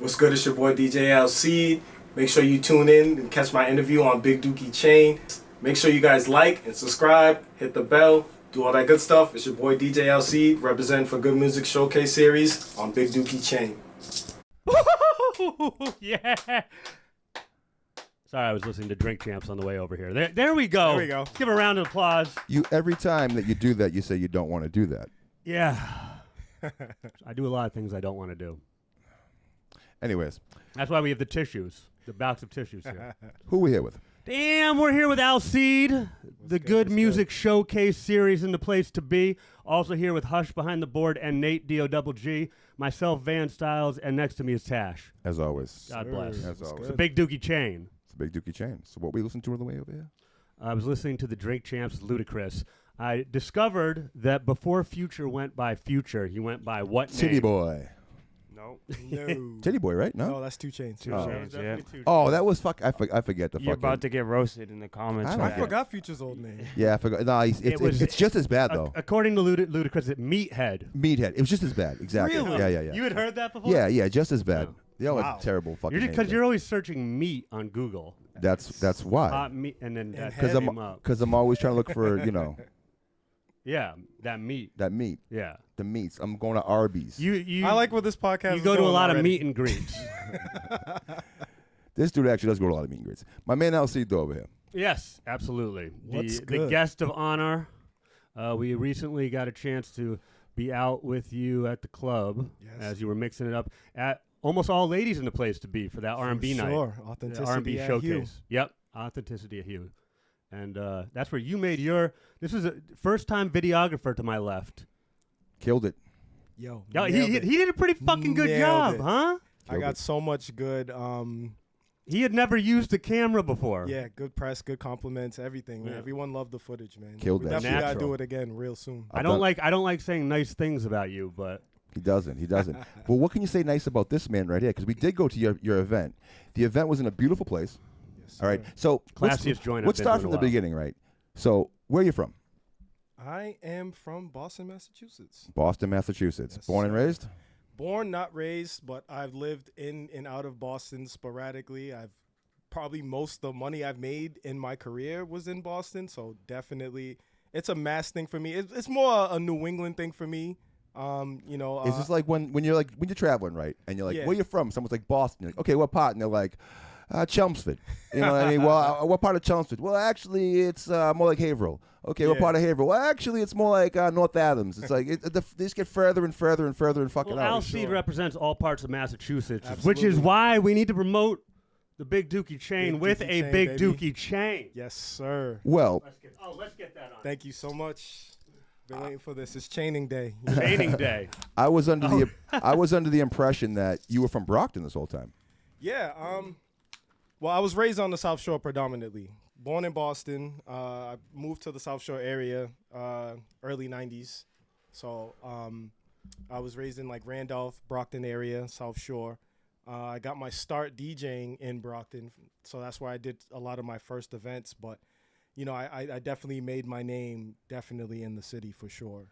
What's good? It's your boy DJ Alcide. Make sure you tune in and catch my interview on Big Dookie Chain. Make sure you guys like and subscribe, hit the bell, do all that good stuff. It's your boy DJ Alcide, representing for Good Music Showcase Series on Big Dookie Chain. Yeah. Sorry, I was listening to Drink Champs on the way over here. There we go. There we go. Let's give a round of applause. Every time that you do that, you say you don't want to do that. Yeah. I do a lot of things I don't want to do. Anyways. That's why we have the tissues, the box of tissues here. Who we here with? Damn, we're here with Alcide, the Good Music Showcase Series in the place to be. Also here with Hush behind the board and Nate, D-O-double-G. Myself, Van Styles, and next to me is Tash. As always. God bless. As always. It's a Big Dookie Chain. It's a Big Dookie Chain. So what we listen to on the way over here? I was listening to the Drink Champs Ludacris. I discovered that before Future went by Future, he went by what name? Titty Boy. No. Titty Boy, right? No? No, that's 2 Chainz. Two Chainz, yeah. Oh, that was I forget the You're fucking. about to get roasted in the comments. I don't I care. forgot Future's old name. Yeah, I forgot. No, it's just as bad though. According to Ludacris, it's Meathead. Meathead. It was just as bad. Exactly. Really? Yeah. You had heard that before? Yeah, just as bad. No. They all Wow. have terrible fucking names. Because you're always searching meat on Google. That's why. Hot meat, and then that Because came up. Because I'm always trying to look for Yeah, that meat. that meat, Yeah. the meats. I'm going to Arby's. You I like what this podcast You is go to a doing lot of already. meet and greets. This dude actually does go to a lot of meet and greets. My man Alcide over here. Yes, absolutely. What's The good? guest of honor. We recently got a chance to be out with you at the club as you were mixing it up at almost all ladies in the place to be for that R&B night. Sure. The Authenticity R&B at showcase. Hue. Yep, authenticity of Hue. And that's where you made your. This is a first-time videographer to my left. Killed it. Yo, Yeah, nailed he it. did a pretty fucking good Nailed job, it. huh? I got so much good, He had never used a camera before. yeah, good press, good compliments, everything. Man. Yeah. Everyone loved the footage, man. Killed we that definitely shit. gotta do Natural. it again real soon. I don't like saying nice things about you, but He doesn't. Well, what can you say nice about this man right here? Because we did go to your event. The event was in a beautiful place. Yes, All right. sir. So Classiest joint I've Let's been start to in from a the while. beginning, right? So where are you from? I am from Boston, Massachusetts. Boston, Massachusetts. Yes, Born and sir. raised? Born, not raised, but I've lived in and out of Boston sporadically. I've probably most of the money I've made in my career was in Boston, so definitely it's a mass thing for me. It's more a New England thing for me. Is this like when you're traveling, right? And you're like, Yeah. where you from? Someone's like Boston. You're like, okay, what part? And they're like, Chelmsford. You know what I mean? Well, what part of Chelmsford? Well, actually, it's more like Haverhill. Okay, what Yeah. part of Haverhill? Well, actually, it's more like North Adams. It's like they just get further and further and further and fucking well, out. Alcide represents all parts of Massachusetts, which Absolutely. is why we need to promote the Big Dookie Chain Big with Dookie a chain, Big baby. Dookie Chain. Yes, sir. Well, Let's get that on. Thank you so much. Been waiting for this. It's chaining day. Chaining day. I was under the impression that you were from Brockton this whole time. Yeah. Well, I was raised on the South Shore predominantly. Born in Boston. I moved to the South Shore area early 90s. So I was raised in like Randolph, Brockton area, South Shore. I got my start DJing in Brockton. So that's where I did a lot of my first events. But, you know, I definitely made my name definitely in the city for sure.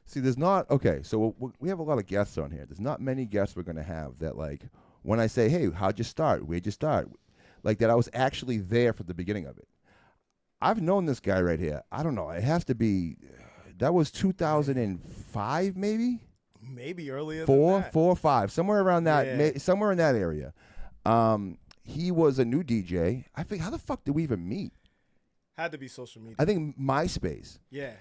See, there's not so we have a lot of guests on here. There's not many guests we're gonna have that like when I say, hey, how'd you start? Where'd you start? Like that I was actually there for the beginning of it. I've known this guy right here. I don't know. It has to be that was 2005 maybe? Maybe earlier Four than that. or five, somewhere around that, Yeah. somewhere in that area. He was a new DJ. I think, how the fuck did we even meet? Had to be social media. I think MySpace. Yeah.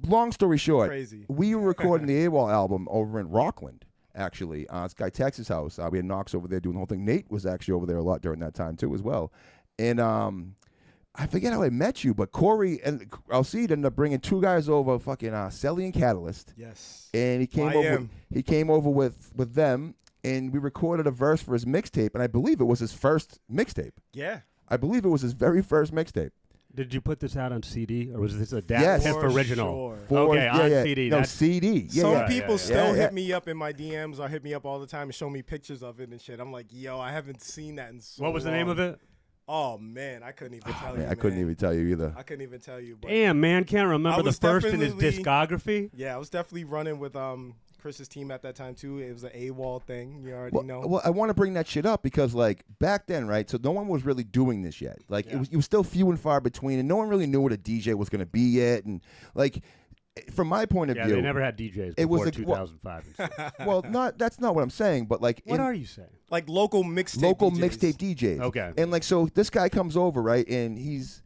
Long story short, Crazy. we were recording the AWOL album over in Rockland, actually. This guy Texas house. We had Knox over there doing the whole thing. Nate was actually over there a lot during that time too as well. And I forget how I met you, but Corey and Alcide ended up bringing two guys over, fucking Selly and Catalyst. Yes. And he came over. He came over with them, and we recorded a verse for his mixtape. And I believe it was his first mixtape. Yeah. I believe it was his very first mixtape. Did you put this out on CD, or was this a Yes. Hip For original? sure. Okay, on CD. No, That's- CD. Yeah, Some yeah. people still yeah. hit me up in my DMs or hit me up all the time and show me pictures of it and shit. I'm like, yo, I haven't seen that in so What was the name of it? Oh, man, I couldn't even tell you, I couldn't even tell you either. I couldn't even tell you. But Damn, man, can't remember the was first in his definitely- discography. yeah, I was definitely running with Chris's team at that time too. It was an AWOL thing. You already know. Well, I want to bring that shit up because like back then, right? So no one was really doing this yet. Like it was still few and far between, and no one really knew what a DJ was going to be yet. And like from my point of view, they never had DJs it was before like, 2005. well, that's not what I'm saying, but like What are you saying? Like local mixtape DJs. Okay. And like so this guy comes over, right? And he's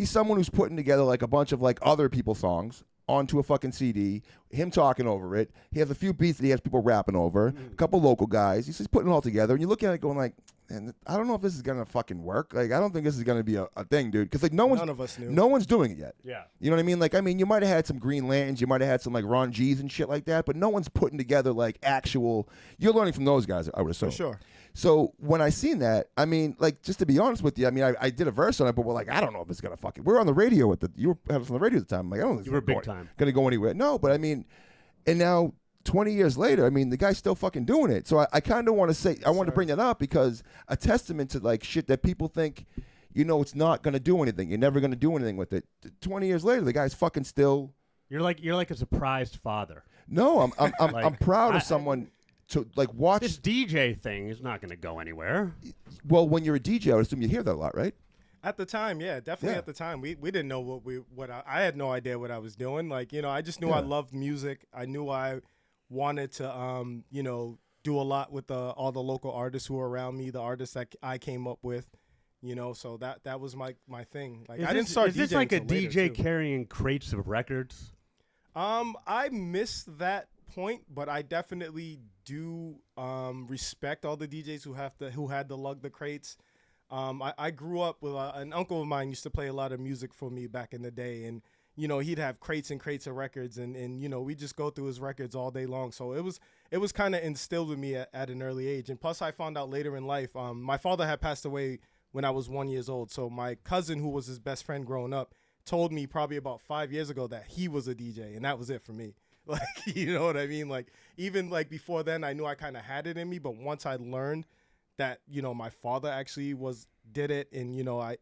someone who's putting together like a bunch of like other people's songs onto a fucking CD, him talking over it. He has a few beats that he has people rapping over, a couple local guys. He's just putting it all together. And you look at it going like, man, I don't know if this is going to fucking work. Like, I don't think this is going to be a thing, dude. Because like None of us knew. No one's doing it yet. Yeah. You know what I mean? Like, I mean, you might have had some Green Lanterns, you might have had some like Ron G's and shit like that, but no one's putting together like actual, you're learning from those guys, I would assume. For sure. So when I seen that, I mean, like, just to be honest with you, I mean, I did a verse on it, but we're like, I don't know if it's gonna fucking. We were on the radio you were on the radio at the time. I'm like, I don't think You were big time. Gonna go anywhere. No, but I mean, and now 20 years later, I mean, the guy's still fucking doing it. So I kind of want to say, I want to bring that up because a testament to like shit that people think, you know, it's not gonna do anything. You're never gonna do anything with it. 20 years later, the guy's fucking still. You're like a surprised father. No, I'm Like, proud of someone. To like watch This DJ thing is not going to go anywhere. Well, when you're a DJ, I would assume you hear that a lot, right? At the time, yeah, definitely Yeah. at the time. We didn't know what I had no idea what I was doing. Like, you know, I just knew I loved music. I knew I wanted to you know, do a lot with all the local artists who were around me, the artists that I came up with, you know, so that was my thing. Like, I didn't start Is this DJing like a till later, DJ too. carrying crates of records? I missed that point, but I definitely do respect all the DJs who had to lug the crates. I grew up with an uncle of mine used to play a lot of music for me back in the day, and you know he'd have crates and crates of records, and you know we just go through his records all day long. So it was kind of instilled in me at an early age, and plus I found out later in life. My father had passed away when I was 1 year old, so my cousin, who was his best friend growing up, told me probably about 5 years ago that he was a DJ, and that was it for me. Like, you know what I mean? Like, even like before then, I knew I kind of had it in me. But once I learned that, you know, my father actually did it. And, you know,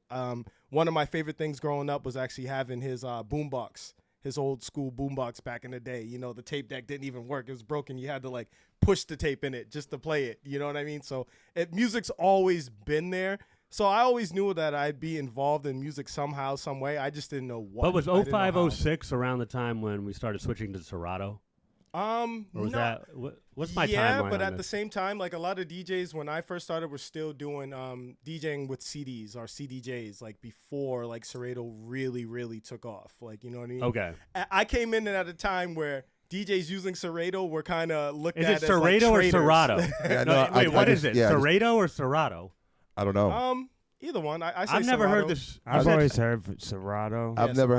one of my favorite things growing up was actually having his boombox, his old school boombox back in the day. You know, the tape deck didn't even work. It was broken. You had to like push the tape in it just to play it. You know what I mean? So music's always been there. So I always knew that I'd be involved in music somehow, some way. I just didn't know what. But was I didn't know how. 05, 06 around the time when we started switching to Serato? Or was no. that what's my timeline? Yeah, but on at this? the same time, like a lot of DJs when I first started were still doing DJing with CDs or CDJs, like before like Serato really, really took off. Like, you know what I mean? Okay. I came in at a time where DJs using Serato were kind of looked Is at it as Serato like or traitors. Serato? Yeah, no, wait, what is it? yeah, Serato or Serato? I don't know. Either one. I say I've never Serato. heard this. I've always heard Serato. I've never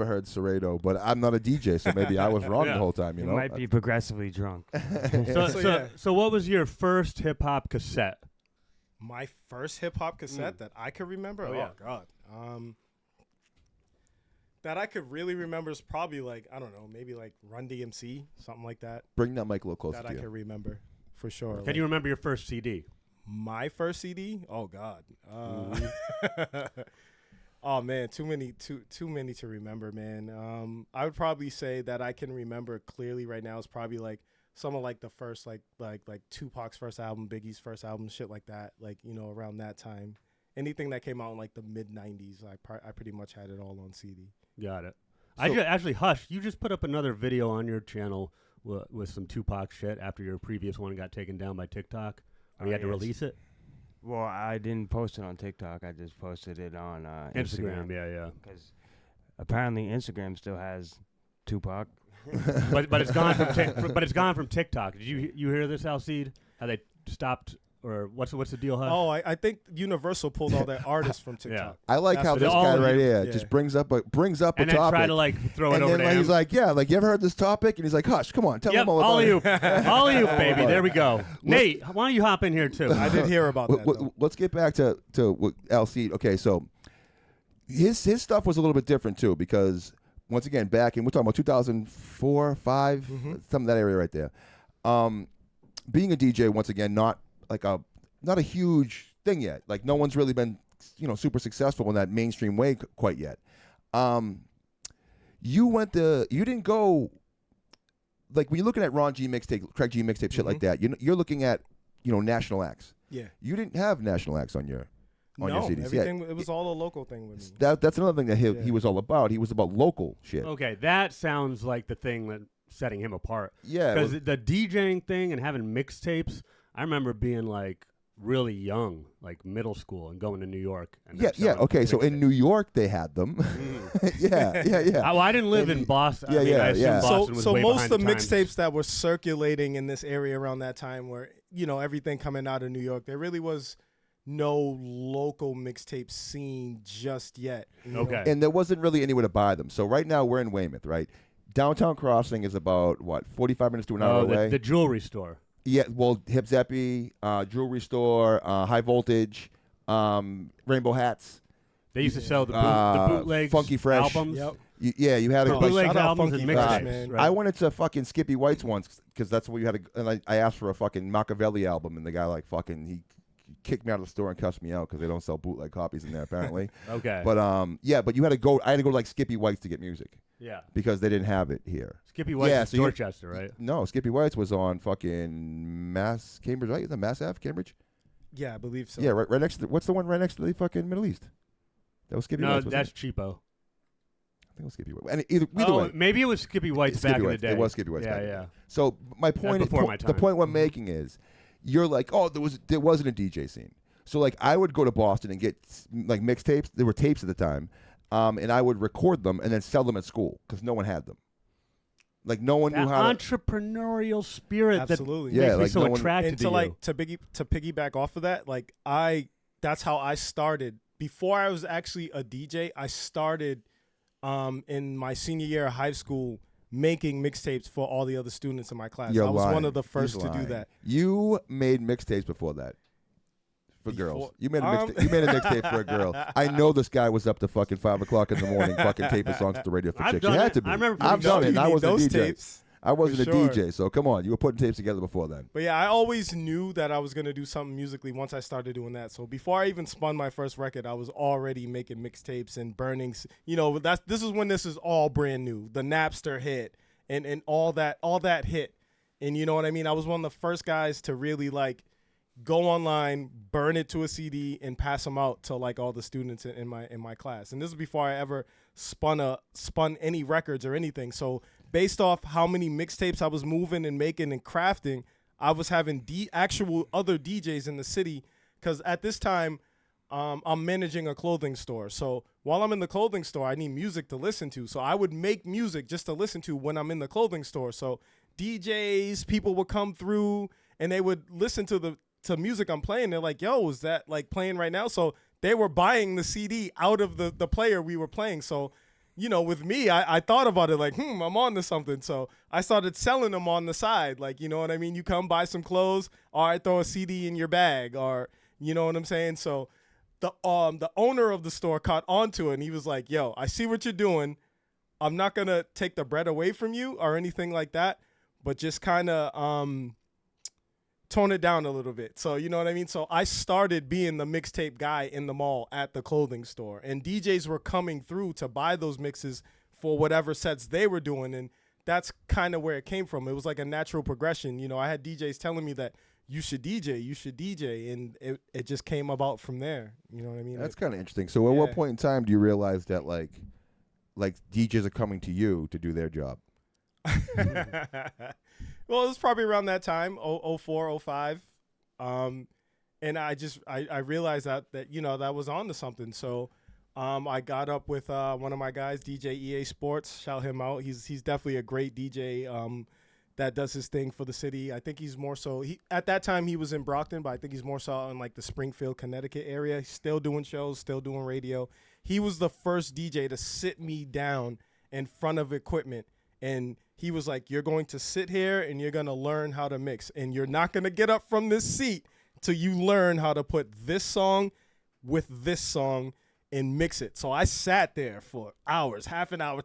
heard Serato, but I'm not a DJ, so maybe I was wrong Yeah. the whole time. You You know, might be progressively drunk. So what was your first hip hop cassette? My first hip hop cassette that I could remember. Oh, yeah. God. That I could really remember is probably like, I don't know, maybe like Run DMC, something like that. bring that mic a little closer That to I you. could remember for sure. Can you remember your first CD? My first CD? Oh God. Oh man, too many to remember, man. I would probably say that I can remember clearly right now is probably like some of like the first like Tupac's first album, Biggie's first album, shit like that. Like, you know, around that time. Anything that came out in like the mid '90s, I pretty much had it all on CD. Got it. So- Actually, Hush, you just put up another video on your channel with some Tupac shit after your previous one got taken down by TikTok. Or you had to yes. release it? Well, I didn't post it on TikTok. I just posted it on Instagram. Yeah. Because apparently Instagram still has Tupac. but it's gone from TikTok. Did you hear this, Alcide? How they stopped, or what's the deal, Hush? Oh, I think Universal pulled all their artists from TikTok. I like That's how what this it guy is. right here Yeah. just brings up a and then topic. try to like throw it and over then to he's him. like, yeah, like you ever heard this topic? And he's like, Hush, come on, tell Yep, him all about it. all you, baby. There we go. Nate, why don't you hop in here too? I did hear about that. though. Let's get back to what Alcide. Okay, so his stuff was a little bit different too, because once again, back in, we're talking about 2004, 5, some of that area right there. Being a DJ, once again, not a huge thing yet. Like no one's really been, you know, super successful in that mainstream way quite yet. You didn't go like when you're looking at Ron G mixtape, Craig G mixtape, shit like that, you're looking at national acts. Yeah. You didn't have national acts on your CDs. Everything it was all a local thing with me. That's another thing that he was all about. He was about local shit. Okay, that sounds like the thing that's setting him apart. Yeah, because the DJing thing and having mixtapes, I remember being like really young, like middle school, and going to New York. And Okay, so in New York they had them. yeah. Well, I didn't live in Boston. I assume Boston was so way most of the behind times. mixtapes that were circulating in this area around that time were, everything coming out of New York. There really was no local mixtape scene just yet. Okay. And there wasn't really anywhere to buy them. So right now we're in Weymouth, right? Downtown Crossing is about 45 minutes to an hour away. The jewelry store. Yeah, well, Hip Zeppy, jewelry store, High Voltage, Rainbow Hats. They used to sell the bootlegs, Funky Fresh albums. Yep. You had a bootlegs shout out albums Funky and Fresh, mixtapes. man. Right. I went into fucking Skippy White's once because that's what you had. And I asked for a fucking Machiavelli album, and the guy he kicked me out of the store and cussed me out because they don't sell bootleg copies in there apparently. Okay. But but you had to go. I had to go to like Skippy White's to get music. Yeah. Because they didn't have it here. Skippy White's is Dorchester, right? No, Skippy White's was on fucking Cambridge, right? The Mass Ave, Cambridge? Yeah, I believe so. Yeah, right next to what's the one right next to the fucking Middle East? That was Skippy White's. No, that's Cheapo. I think it was Skippy White. And either way. Maybe it was Skippy White's back in the day. It was Skippy White's back in the Yeah. day. So my point is, the point we're making is, you're like, oh, there wasn't a DJ scene. So like I would go to Boston and get like mixtapes. There were tapes at the time. And I would record them and then sell them at school because no one had them. Like no one knew how entrepreneurial spirit Absolutely. that makes me so attracted to you. To piggyback off of that, like that's how I started. Before I was actually a DJ, I started in my senior year of high school making mixtapes for all the other students in my class. I was one of the first to do that. You made mixtapes before that. For girls, you made a mixtape for a girl. I know this guy was up to fucking 5 o'clock in the morning, fucking taping songs at the radio for chicks. You had to be. I've done it. And I wasn't a DJ. Tapes, I wasn't a DJ, so come on, you were putting tapes together before then. But yeah, I always knew that I was gonna do something musically once I started doing that. So before I even spun my first record, I was already making mixtapes and burning. This is when this is all brand new. The Napster hit and all that hit, and you know what I mean. I was one of the first guys to really like go online, burn it to a CD, and pass them out to like all the students in my class. And this is before I ever spun any records or anything. So based off how many mixtapes I was moving and making and crafting, I was having actual other DJs in the city. Because at this time, I'm managing a clothing store. So while I'm in the clothing store, I need music to listen to. So I would make music just to listen to when I'm in the clothing store. So DJs, people would come through and they would listen to music I'm playing. They're like, yo, is that like playing right now? So they were buying the CD out of the player we were playing. So, with me, I thought about it like, I'm on to something. So I started selling them on the side. Like, you know what I mean? You come buy some clothes, or I throw a CD in your bag, or you know what I'm saying? So the owner of the store caught onto it and he was like, yo, I see what you're doing. I'm not going to take the bread away from you or anything like that, but just kind of, tone it down a little bit. So, you know what I mean? So I started being the mixtape guy in the mall at the clothing store, and DJs were coming through to buy those mixes for whatever sets they were doing. And that's kind of where it came from. It was like a natural progression. I had DJs telling me that you should DJ. And it just came about from there. You know what I mean? That's kind of interesting. So at what point in time do you realize that like DJs are coming to you to do their job? Well, it was probably around that time, 04, 05. And I realized that that was on to something. So I got up with one of my guys, DJ EA Sports. Shout him out. He's definitely a great DJ that does his thing for the city. I think he's more so at that time he was in Brockton, but I think he's more so in like the Springfield, Connecticut area. He's still doing shows, still doing radio. He was the first DJ to sit me down in front of equipment, and he was like, you're going to sit here and you're going to learn how to mix, and you're not going to get up from this seat till you learn how to put this song with this song and mix it. So I sat there for hours, half an hour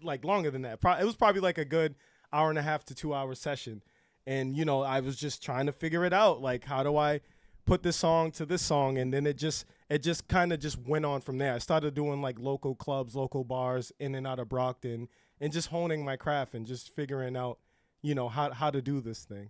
like longer than that. It was probably like a good hour and a half to 2 hour session. And, I was just trying to figure it out. Like, how do I put this song to this song? And then it just kind of just went on from there. I started doing like local clubs, local bars in and out of Brockton, and just honing my craft and just figuring out, how to do this thing.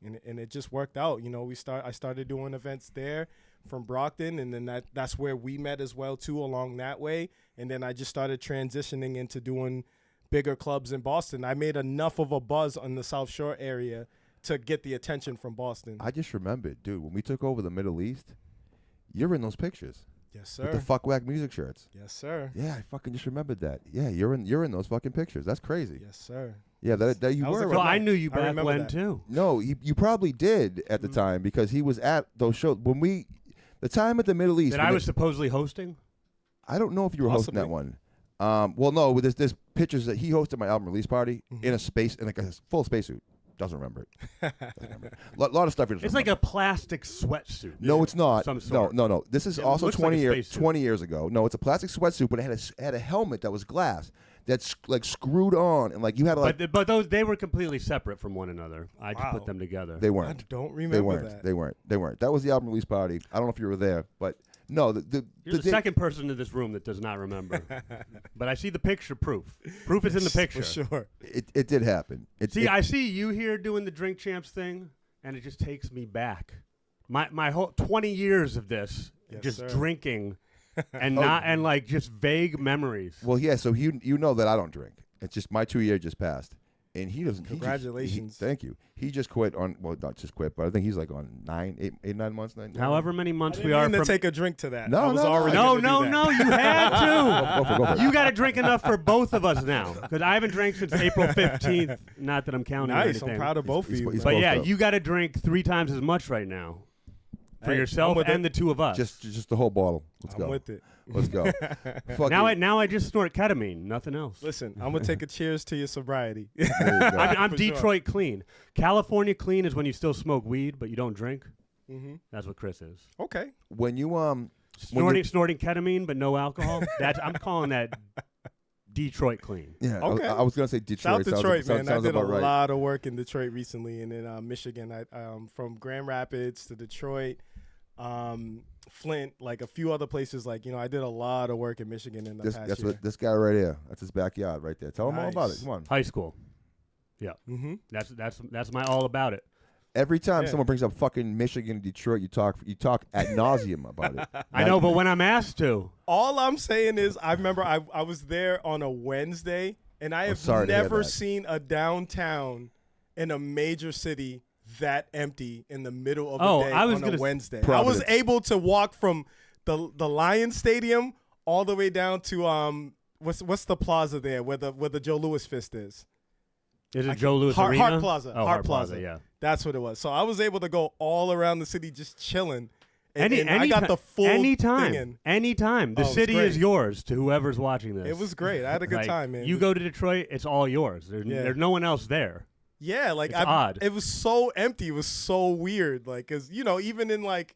And it just worked out. I started doing events there from Brockton, and then that's where we met as well too, along that way. And then I just started transitioning into doing bigger clubs in Boston. I made enough of a buzz on the South Shore area to get the attention from Boston. I just remembered, dude, when we took over the Middle East, you're in those pictures. Yes, sir. With the Fuck Whack music shirts. Yes, sir. Yeah, I fucking just remembered that. Yeah, you're in those fucking pictures. That's crazy. Yes, sir. Yeah, that you That was were. a So good right? I night. knew you I back remember when that. too. No, you probably did at the time because he was at those shows when the time at the Middle East. That I was supposedly hosting. I don't know if you were hosting that one. Well, no, but there's pictures that he hosted my album release party in a like a full spacesuit. Doesn't remember it. Lot of stuff. It's like a plastic sweatsuit. No, it's not. Some sort. No. This is It also looks like 20 a years spacesuit. 20 years ago. No, it's a plastic sweatsuit, but it had a helmet that was glass that's like screwed on, and like you had to like. But those they were completely separate from one another. I just put them together. They I weren't. don't remember that. They weren't. That was the album release party. I don't know if you were there, but no. You're the second person in this room that does not remember. But I see the picture proof. Proof is in the picture. For sure. It did happen. I see you here doing the Drink Champs thing, and it just takes me back. My whole 20 years of this, Yes, just sir. drinking, and not and like just vague memories. Well, yeah. So you know that I don't drink. It's just my 2 year just passed, and he doesn't. Congratulations. Thank you. He just quit on not just quit, but I think he's like on 9 months. However many months I we didn't are mean from. to take a drink to that. No, I was no, no. already No, gonna do that. you had to. Go for it. You got to drink enough for both of us now, because I haven't drank since April 15th. Not that I'm counting. or Nice. anything. I'm proud of both of you. he's But man. yeah, Both up. you got to drink 3 times as much right now for Hey, yourself I'm with and it. the two of us. Just the whole bottle. Let's I'm go. with it. Let's go. Fuck now, it. I just snort ketamine, nothing else. Listen, I'm gonna take a cheers to your sobriety. There you go. I'm For sure. Detroit clean. California clean is when you still smoke weed but you don't drink. Mm-hmm. That's what Chris is. Okay. When you Snorting ketamine but no alcohol. I'm calling that Detroit clean. yeah, Okay. I was gonna say Detroit. South Detroit, man. I Sounds did a about right. lot of work in Detroit recently, and in Michigan. From Grand Rapids to Detroit, Flint, like a few other places. Like I did a lot of work in Michigan in the past That's year. what this guy right here. That's his backyard right there. Tell him all about it. Nice. Come on. High school. Yeah. Mm-hmm. That's my all about it. Every time Yeah. someone brings up fucking Michigan, Detroit, you talk ad nauseum about it. I know, but when I'm asked to, All I'm saying is, I remember I was there on a Wednesday, and I have sorry to hear never that. seen a downtown in a major city that empty in the middle of Oh, the day I was on gonna a s- Wednesday. I Providence. was able to walk from the Lions Stadium all the way down to what's the plaza there where the Joe Louis Fist is? is it Joe Louis Hart Arena? Plaza. Oh, Hart Plaza. yeah. That's what it was. So I was able to go all around the city just chilling. And I Any got ti- the full anytime, thing in. anytime. The Oh, it was city is great. yours to whoever's watching this. It was great. I had a good Like, time, man. You go to Detroit, it's all yours. Yeah. There's no one else there. Yeah, like It's odd. It was so empty. It was so weird. Like, cause even in like,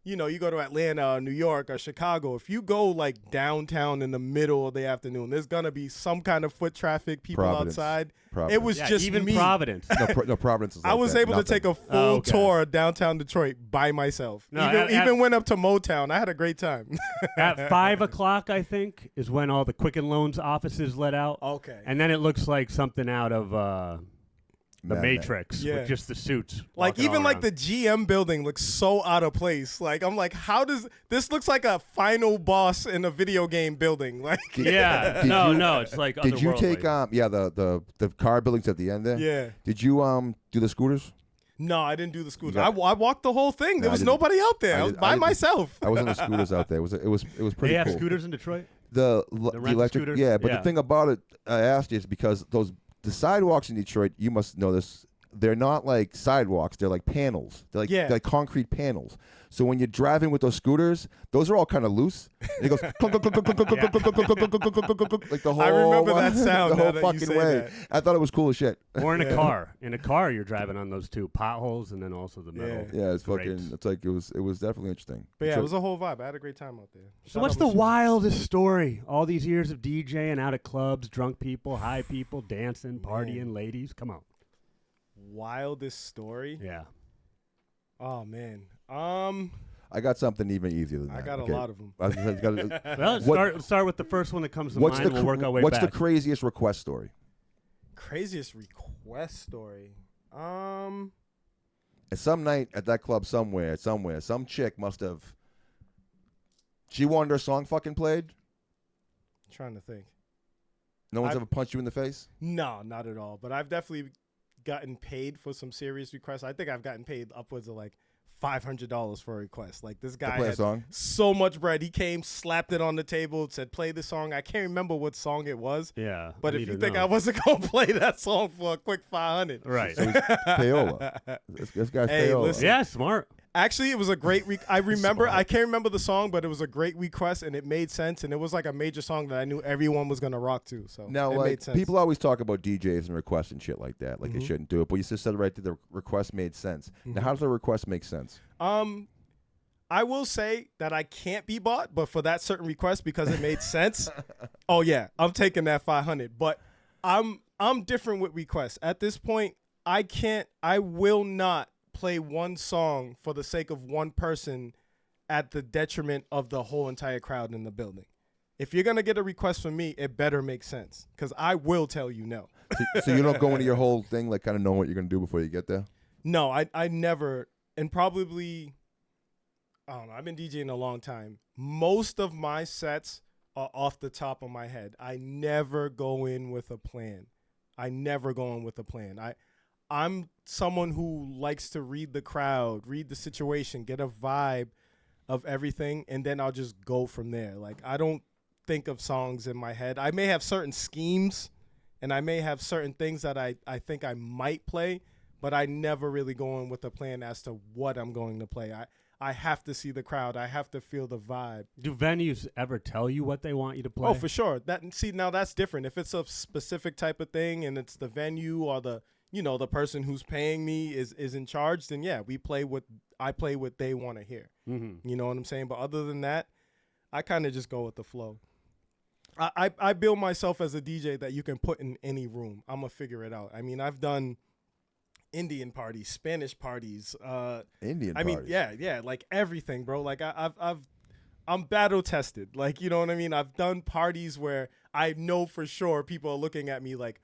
you go to Atlanta, or New York, or Chicago. If you go like downtown in the middle of the afternoon, there's gonna be some kind of foot traffic, people Providence. outside. Providence. It was Yeah, just even me. Providence. No, Providence is like I was that. able to Nothing. take a full Oh, okay. tour of downtown Detroit by myself. No, even went up to Motown. I had a great time. At 5 o'clock, I think, is when all the Quicken Loans offices let out. Okay. And then it looks like something out of the Mad Men. Matrix Yeah. with just the suits. Like walking even all like around. the GM building looks so out of place. Like I'm like, how does this looks like a final boss in a video game building? Like Yeah. Did no, you- no, it's like Did you take otherworldly. the car buildings at the end there? yeah. Did you do the scooters? No, I didn't do the scooter. got- I walked the whole thing. There No, I was didn't. nobody out there. I I was did- by I didn't. myself. I was on the scooters out there. It was pretty They have cool. scooters in Detroit? The rent electric, scooters? yeah. But Yeah. the thing about it, I asked you, is because the sidewalks in Detroit, you must know this. They're not like sidewalks. They're like panels. They're like concrete panels. So when you're driving with those scooters, those are all kind of loose. And it goes clunk, clunk, clunk, clunk, clunk, clunk, clunk, clunk, clunk, clunk, clunk, clunk, clunk, like the whole. I remember that sound the now whole that you fucking say way. that. I thought it was cool as shit. Or in a car. In a car, you're driving on those two potholes and then also the metal. Yeah, it's grates. fucking. It's like it was definitely interesting. But yeah, So- it was a whole vibe. I had a great time out there. So Shout what's out the Michigan. wildest story? All these years of DJing out at clubs, drunk people, high people, dancing, partying, ladies. Come on. wildest story? Yeah. Oh man. I got something even easier than that. I got okay? a lot of them. I was gonna say, gotta- Well, let's What- start with the first one that comes to what's mind. the We'll work our way what's back. the craziest request story? Craziest request. request story. And some night at that club somewhere, some chick must have. She wanted her song fucking played. Trying to think. No one's ever punched you in the face? No, not at all. But I've definitely gotten paid for some serious requests. I think I've gotten paid upwards of like $500 for a request. Like this guy play a had song? so much bread. He came, slapped it on the table, said, "Play the song." I can't remember what song it was. Yeah. But if you think I wasn't gonna play that song for a quick 500, Right. So payola. This guy's Hey, payola. listen. Yeah, smart. actually, it was a great. I remember. I can't remember the song, but it was a great request, and it made sense. And it was like a major song that I knew everyone was gonna rock to. So Now, it like made sense. people always talk about DJs and requests and shit like that, like they shouldn't do it. But you just said right there, the request made sense. Now, how does a request make sense? I will say that I can't be bought, but for that certain request because it made sense. Oh yeah, I'm taking that 500. But I'm different with requests. At this point, I will not play one song for the sake of one person at the detriment of the whole entire crowd in the building. If you're gonna get a request from me, it better make sense because I will tell you no. So you don't go into your whole thing like kind of knowing what you're gonna do before you get there. No, I never, and probably, I don't know, I've been DJing a long time. Most of my sets are off the top of my head. I never go in with a plan. I'm someone who likes to read the crowd, read the situation, get a vibe of everything, and then I'll just go from there. Like, I don't think of songs in my head. I may have certain schemes, and I may have certain things that I think I might play, but I never really go in with a plan as to what I'm going to play. I have to see the crowd. I have to feel the vibe. Do venues ever tell you what they want you to play? Oh, for sure. Now that's different. If it's a specific type of thing and it's the venue or the person who's paying me is in charge, then yeah, I play what they want to hear. Mm-hmm. You know what I'm saying? But other than that, I kind of just go with the flow. I build myself as a DJ that you can put in any room. I'm gonna figure it out. I mean, I've done Indian parties, Spanish parties, Indian I mean, parties. yeah, like everything, bro. Like I'm battle tested. Like, you know what I mean? I've done parties where I know for sure people are looking at me like,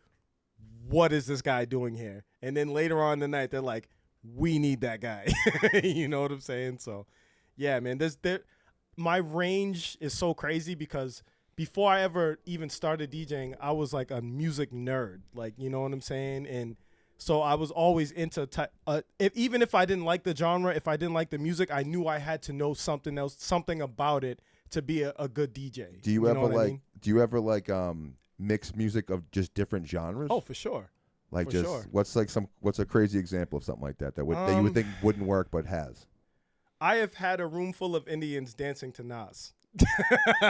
what is this guy doing here? And then later on in the night, they're like, we need that guy. You know what I'm saying? So, yeah, man, my range is so crazy because before I ever even started DJing, I was like a music nerd. Like, you know what I'm saying? And so I was always into even if I didn't like the genre, if I didn't like the music, I knew I had to know something else, something about it to be a good DJ. Do you ever mix music of just different genres? Oh, for sure. Like for just sure. what's a crazy example of something like that that you would think wouldn't work but has? I have had a room full of Indians dancing to Nas.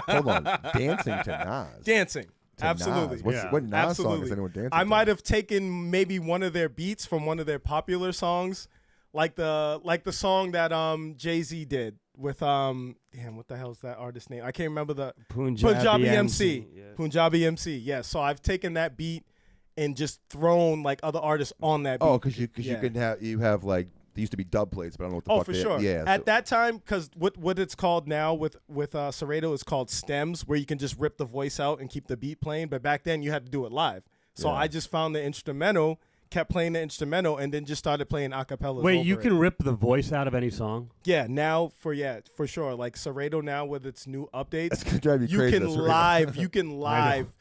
Hold on, dancing to Nas. Dancing. To Absolutely. Nas. What Nas song Absolutely. is anyone dancing I to? might have taken maybe one of their beats from one of their popular songs, like the song that Jay-Z did with damn, what the hell is that artist's name? I can't remember the Punjabi MC. Yeah. Punjabi MC. Yeah. So I've taken that beat and just thrown like other artists on that beat. Oh, because you have like there used to be dub plates, but I don't know what the fuck for they sure. Yeah. At that time, because what it's called now with Serrato is called stems, where you can just rip the voice out and keep the beat playing. But back then, you had to do it live. So Yeah. I just found the instrumental, kept playing the instrumental, and then just started playing acapellas. Wait, over you it. can rip the voice out of any song? Yeah, now for sure. Like Serrato now with its new updates, That's gonna drive you you crazy. can that's right. live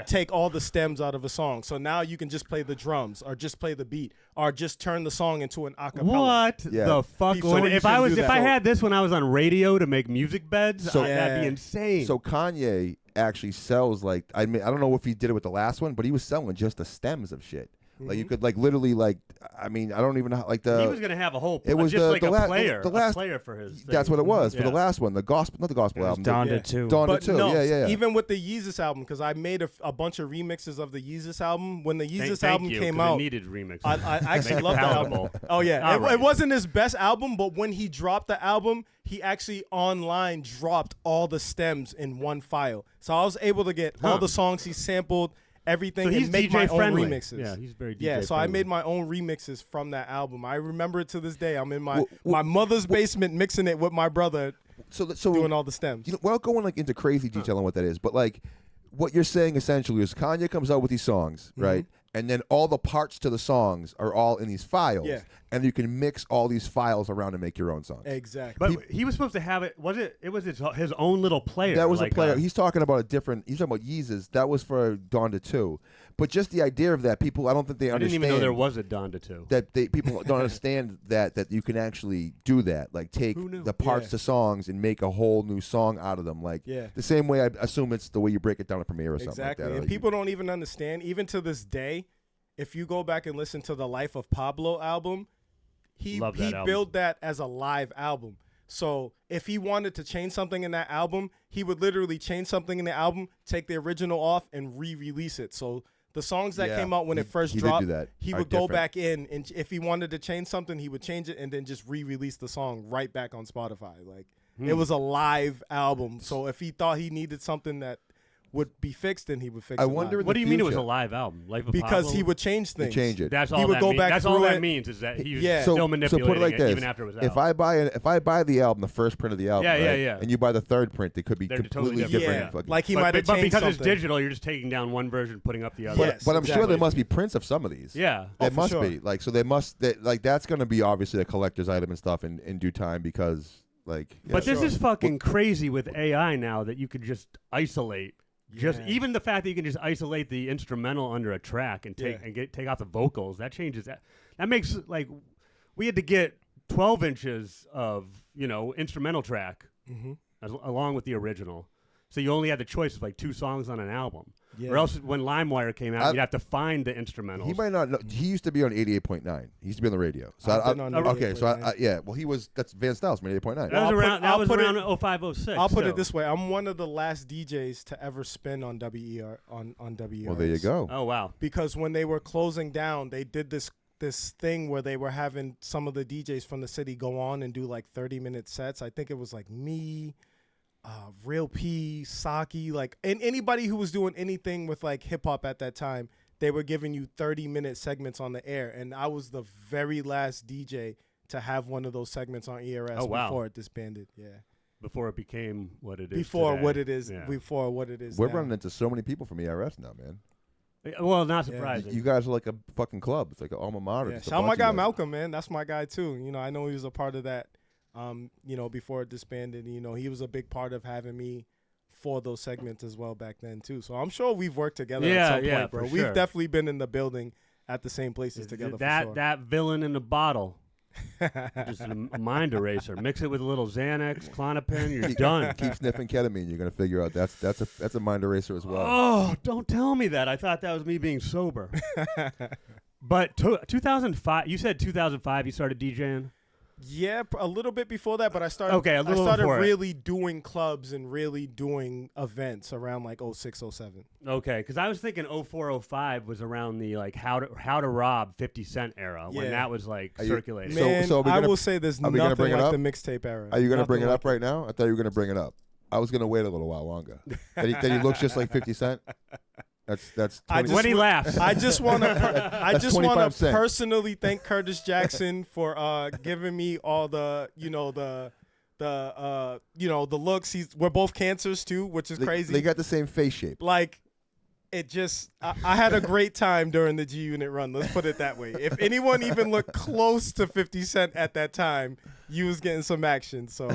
take all the stems out of a song. So now you can just play the drums or just play the beat or just turn the song into an acapella. What Yeah. the fuck? Before you If can I do that. had this when I was on radio to make music beds, So- that'd be Yeah. insane. So Kanye actually sells like I don't know if he did it with the last one, but he was selling just the stems of shit. Like you could like literally like I don't even know how, like he was gonna have a whole it was just the- like the a la- player, the last- a player for his thing. that's what it was for the Yeah. last one, the gospel, not the gospel album. Donda too. Donda But too. no, Yeah. even with the Yeezus album, because I made a bunch of remixes of the Yeezus album. When the Yeezus Thank album you, came 'cause it out, needed remixes. I actually Make it love the album. palatable. Oh yeah, All it right. wasn't his best album, but when he dropped the album, he actually online dropped all the stems in one file. So I was able to get all the songs he sampled, everything, So he's and make DJ my friendly. own remixes. Yeah, he's very DJ Yeah, so I friendly. made my own remixes from that album. I remember it to this day. I'm in my mother's basement mixing it with my brother, So doing all the stems. You know, we're not going like into crazy detail on what that is, but like what you're saying essentially is Kanye comes out with these songs, right? and then all the parts to the songs are all in these files. Yeah. And you can mix all these files around and make your own songs. Exactly. But he was supposed to have it. It was his own little player. That was like a player. He's talking about a different. He's talking about Yeezus. That was for Donda 2. But just the idea of that, people, I don't think they I didn't understand. even know there was a Donda 2. That people don't understand that you can actually do that. Like take Who knew? the parts Yeah. to songs and make a whole new song out of them. Like Yeah. the same way I assume it's the way you break it down to Premiere or something Exactly. like that. And people don't even understand, even to this day, if you go back and listen to the Life of Pablo album, he Love that album. built that as a live album. So if he wanted to change something in that album, he would literally change something in the album, take the original off, and re-release it. So the songs that Yeah, came out when it first he did dropped, do that. he Are would go different. back in, and if he wanted to change something, he would change it and then just re-release the song right back on Spotify. Like it was a live album. So if he thought he needed something that would be fixed, then he would fix I it. wonder live. What do you mean it was a future. live album? Life of Because Pablo? he would change They things. change it. That's all. he would that go mean- back That's all through that it. means is that he was Yeah. still So manipulating put it like it this: even after it was out. if I buy the album, the first print of the album, Yeah, yeah, right, yeah. and you buy the third print, they could be They're completely totally different. Yeah, fucking- like he but, might have but changed because it's something. digital, you're just taking down one version, putting up the other. Yes. but I'm sure exactly. there must be prints of some of these. Yeah. Oh, There for must sure. be. Like, so they must. Like, that's going to be obviously a collector's item and stuff in due time because, like. But this sure. is fucking crazy with AI now that you could just isolate. Just Yeah. even the fact that you can just isolate the instrumental under a track and take Yeah. take out the vocals, that changes that. That makes like we had to get 12 inches of instrumental track Mhm. along with the original. So you only had the choice of like 2 songs on an album. Yeah. Or else when LimeWire came out, you'd have to find the instrumentals. He might not know. He used to be on 88.9. He used to be on the radio. So I've been on okay, so 88.9. yeah. Well, he was. That's Van Styles from 88.9. that was I'll around. put- That I'll was put it- around 0506. I'll put so. it this way: I'm one of the last DJs to ever spin on WER on WER. Well, there you go. Oh wow. Because when they were closing down, they did this thing where they were having some of the DJs from the city go on and do like 30-minute sets. I think it was like me, Real P, Saki, like, and anybody who was doing anything with like hip hop at that time, they were giving you 30-minute segments on the air. And I was the very last DJ to have one of those segments on ERS Oh, wow. before it disbanded. Yeah. Before it became what it is. Before today. what it is. Yeah. Before what it is. We're now. running into so many people from ERS now, man. Well, not Yeah. surprising. You guys are like a fucking club. It's like an alma mater. Yeah. Just a Shout out my bunch of guy guys. Malcolm, man. That's my guy too. I know he was a part of that. Before it disbanded. He was a big part of having me for those segments as well back then too. So I'm sure we've worked together at some Yeah, point, bro. for We've sure. definitely been in the building at the same places together. that for sure. that villain in the bottle, just a mind eraser. Mix it with a little Xanax, Klonopin, you're done. Keep sniffing ketamine. You're gonna figure out that's a mind eraser as well. Oh, don't tell me that. I thought that was me being sober. But 2005, you said 2005 you started DJing? Yeah, a little bit before that, but I started. Okay, a little I started before it. really doing clubs and really doing events around like 06, 07. Okay, because I was thinking 04, 05 was around the like how to rob 50 Cent era when Yeah. that was like Are you- circulating. Man, so are we I gonna- will say there's are we gonna nothing bring it like up? the mixtape era. Are you gonna bring it Nothing up like right now? I thought you were gonna bring it up. I was gonna wait a little while longer. that he looks just like 50 Cent. That's. I 20 just when he would- laughs. I just want That's to 25 cents. personally thank Curtis Jackson for giving me all the the looks. We're both cancers too, which is crazy. They got the same face shape. Like it just I had a great time during the G Unit run. Let's put it that way. If anyone even looked close to 50 Cent at that time, you was getting some action. So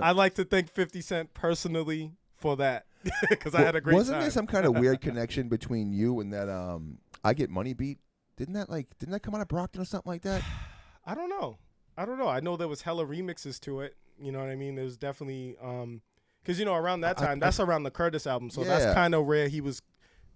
I'd like to thank 50 Cent personally for that because I had a great Wasn't time. there some kind of weird connection between you and that I Get Money beat? Didn't that come out of Brockton or something like that? I don't know. I know there was hella remixes to it. You know what I mean? There's definitely because around that time, that's around the Curtis album, so Yeah. that's kind of where he was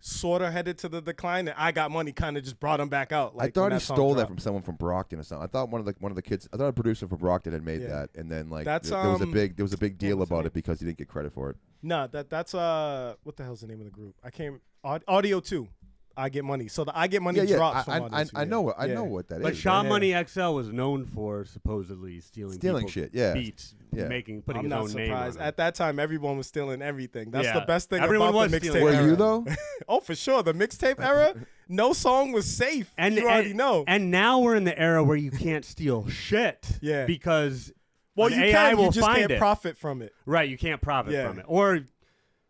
sort of headed to the decline. And I Got Money kind of just brought him back out. Like, I thought when he that song stole that dropped. from someone from Brockton or something. I thought one of the kids. I thought a producer from Brockton had made Yeah. that, and then like That's, there was a big deal what's the about name? it because he didn't get credit for it. No, that's what the hell's the name of the group? I can't. Audio 2. I Get Money. So the I Get Money drops from Audio 2. I know what I know what that is. But Shaw Yeah. Money XL was known for supposedly stealing people's shit, yeah. beats, Yeah. putting I'm his not own name surprised. on it. At that time, everyone was stealing everything. That's Yeah. the best thing Everyone about the was mixtape stealing Were era. you though? Oh, for sure. The mixtape era, no song was safe. You already know. And now we're in the era where you can't steal shit. Yeah. Because Well, an you AI can. will You just find can't it. profit from it. Right, you can't profit Yeah. from it. Or